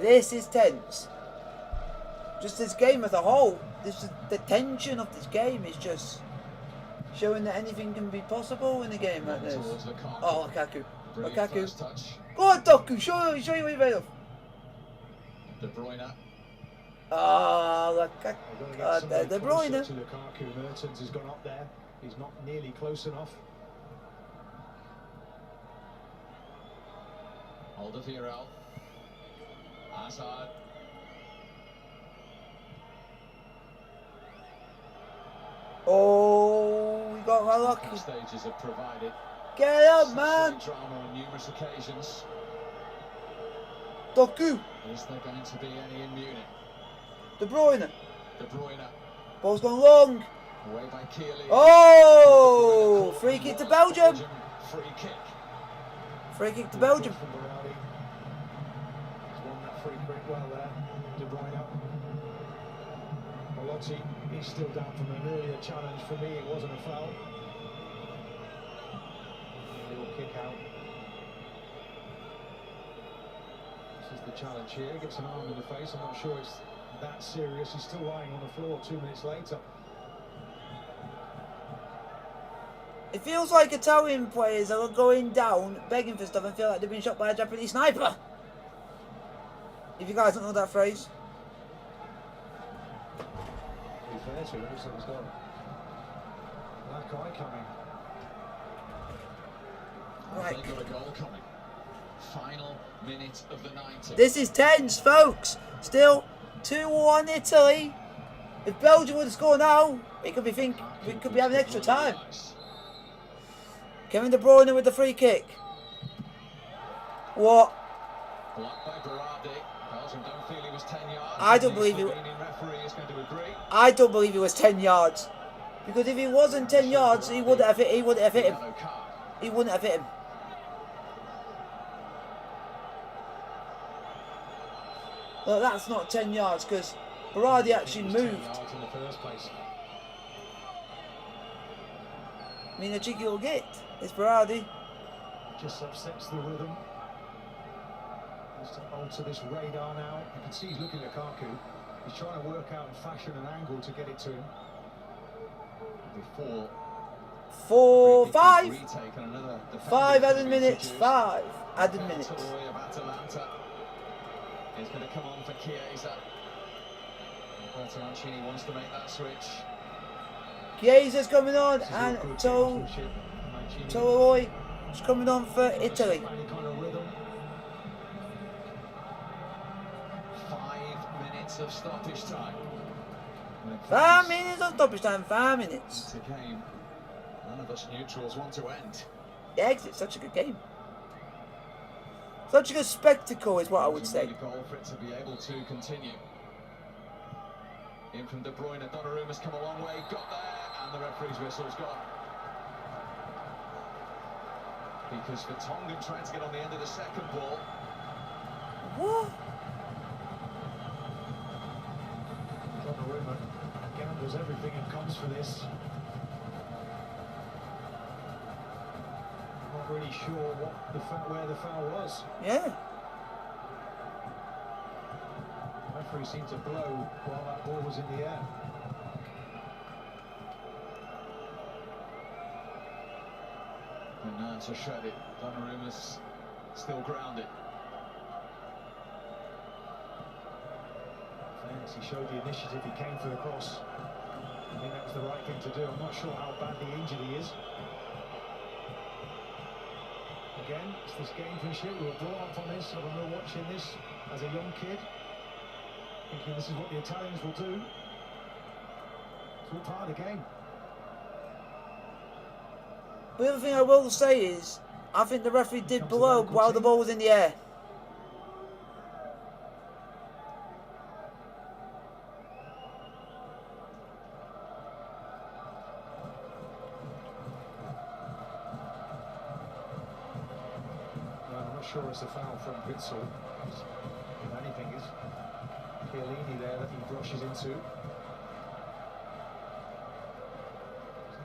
This is tense. Just this game as a whole. The tension of this game is just showing that anything can be possible in a game like this. Oh, Lukaku. Lukaku. Go on, Doku. Show you what you're made of. De Bruyne. Oh, Lukaku. De Bruyne. Lukaku. Mertens has gone up there. He's not nearly close enough. Alderweireld. Hazard. Oh, we got lucky. Stages have provided. Get up, man. Drama on numerous occasions. Doku. Is there going to be any in Munich? De Bruyne. De Bruyne. Ball's gone long. Away by Keely. Oh! Free kick to Belgium. Free kick. Free kick to Belgium. He's won that free kick well there. De Bruyne. Molotti, he's still down from an earlier challenge. For me, it wasn't a foul. A little kick out. This is the challenge here. Gets an arm in the face. I'm not sure it's that serious. He's still lying on the floor 2 minutes later. It feels like Italian players are going down, begging for stuff and feel like they've been shot by a Japanese sniper. If you guys don't know that phrase. To be fair to him, looks like he's got a black eye coming. Right. They've got a goal coming. Final minute of the 90. This is tense, folks. Still 2-1 Italy. If Belgium would score now, we could be having extra time. Kevin De Bruyne with the free kick. What? Blocked by Berardi. Belgium don't feel he was 10 yards. I don't believe it. Referee is going to agree. I don't believe it was 10 yards. Because if he wasn't 10 yards, he wouldn't have hit him. He wouldn't have hit him. Well, that's not 10 yards because Berardi actually moved. I mean, a cheeky little git. It's Berardi. Just upsets the rhythm. Just to alter this radar now. You can see he's looking at Lukaku. He's trying to work out and fashion an angle to get it to him. before 5 retake and another 5 added minutes. 5 added minutes. of Atalanta is going to come on for Chiesa. Roberto Mancini wants to make that switch. Chiesa's coming on, and Toloi is coming on for Italy. Kind of rhythm. 5 minutes of stoppage time. 5 minutes of stoppage time. 5 minutes. It's a game none of us neutrals want to end. Yeah, it's such a good game. Such a good spectacle is what I would say. It's a goal for it to be able to continue. In from De Bruyne, Donnarumma's come a long way, got there, and the referee's whistle's gone. Because Vertonghen trying to get on the end of the second ball. What? Donnarumma gambles everything and comes for this. Not really sure where the foul was. Yeah. The referee seemed to blow while that ball was in the air. And to shred it, Donnarumma's still grounded. Thanks, he showed the initiative, he came for the cross. I think that was the right thing to do. I'm not sure how badly injured he is. Again, it's this gamesmanship. We were brought up on this. I remember watching this as a young kid, thinking this is what the Italians will do. It's all part of the game. The other thing I will say is, I think the referee did blow while the ball was in the air. I'm not sure it's a foul from Witsel. If anything, is Chiellini there that he brushes into.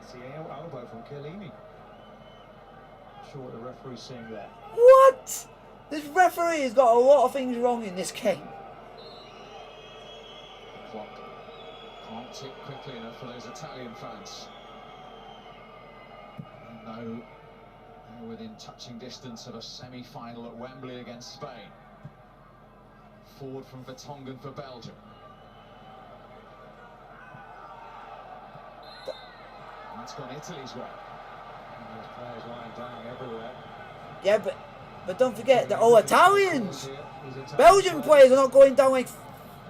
It's the elbow from Chiellini. Not sure what the referee's saying there. What? This referee has got a lot of things wrong in this game. The clock can't tick quickly enough for those Italian fans. No. Within touching distance of a semi-final at Wembley against Spain. Forward from Vertonghen for Belgium. That's gone Italy's way. And there's players lying down everywhere. Yeah, but don't forget they're all Italians. Belgian players are not going down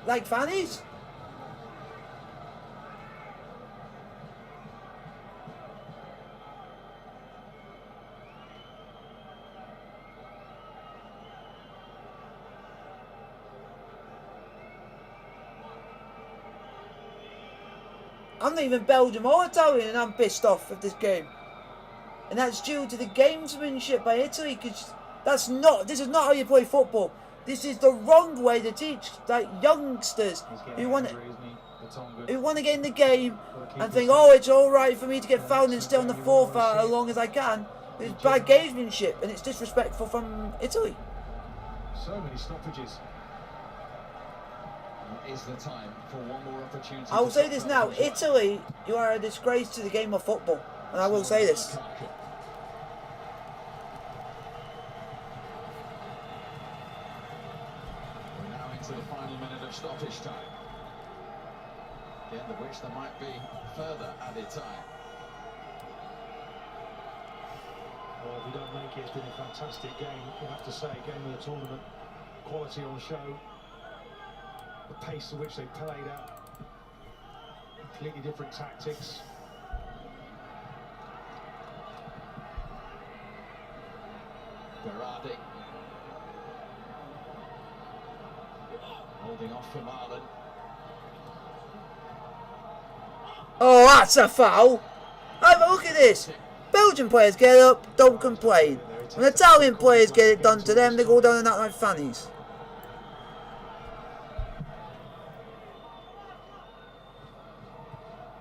like fannies. I'm not even Belgium or Italian and I'm pissed off with this game. And that's due to the gamesmanship by Italy, because this is not how you play football. This is the wrong way to teach like youngsters who want to get in the game and think, oh, it's alright for me to get fouled and stay on the forefart as long as I can. It's bad gamesmanship and it's disrespectful from Italy. So many stoppages. Is the time for one more opportunity. I will say this now, Italy, you are a disgrace to the game of football. And I will say this. We're now into the final minute of stoppage time. At the end of which there might be further added time. Well, if we don't make it, it's been a fantastic game, you have to say. Game of the tournament. Quality on show. The pace at which they played at, completely different tactics. Berardi holding off for Marlon. Oh, that's a foul. Have a look at this. Belgian players get up, don't complain. When Italian players get it done to them, they go down and act like fannies.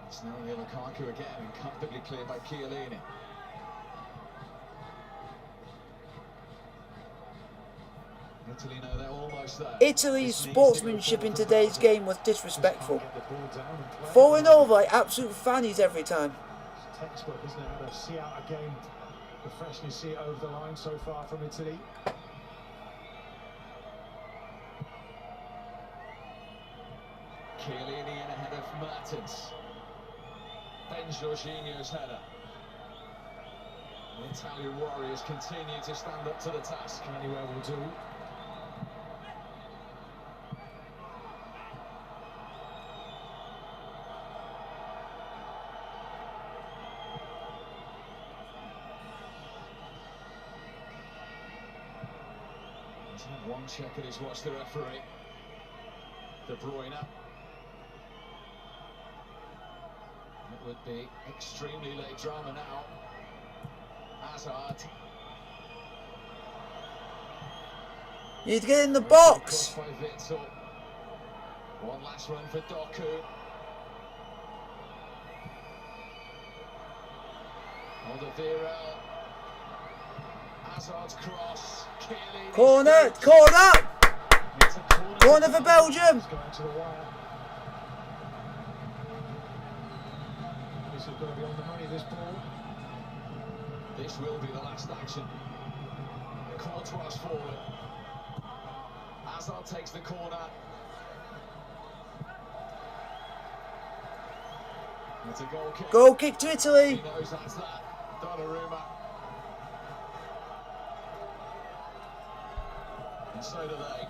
It's now near Lukaku again and comfortably cleared by Chiellini. Italy know they're almost there. Italy's sportsmanship in today's game was disrespectful. Falling over like absolute fannies every time. Textbook, isn't it? How to see out a game professionally, see it over the line so far from Italy. Chiellini in ahead of Mertens. Ben Jorginho's header. The Italian Warriors continue to stand up to the task. Anywhere will do. He's had one check and he's watched the referee. De Bruyne. It would be extremely late drama now. Hazard. You need to get in the box. By Witsel. One last run for Doku. Alderweireld. Hazard's cross. Chiellini. Corner, corner, corner for Belgium. It's going to the wire. This is going to be on the money, this ball. This will be the last action. Courtois forward. Hazard takes the corner. It's a goal kick. Goal kick to Italy. He knows that's that. Donnarumma. And so do they.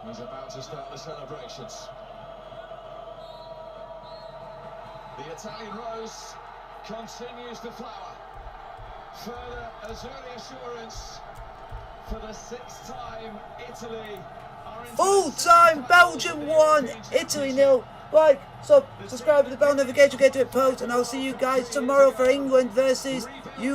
He's about to start the celebrations. The Italian rose continues to flower. Further Azzurri assurance for the 6th time. Italy are in Full time, Belgium 1, Italy 0. Like, subscribe to the bell notification, get to it post, and I'll see you guys tomorrow for England versus UK.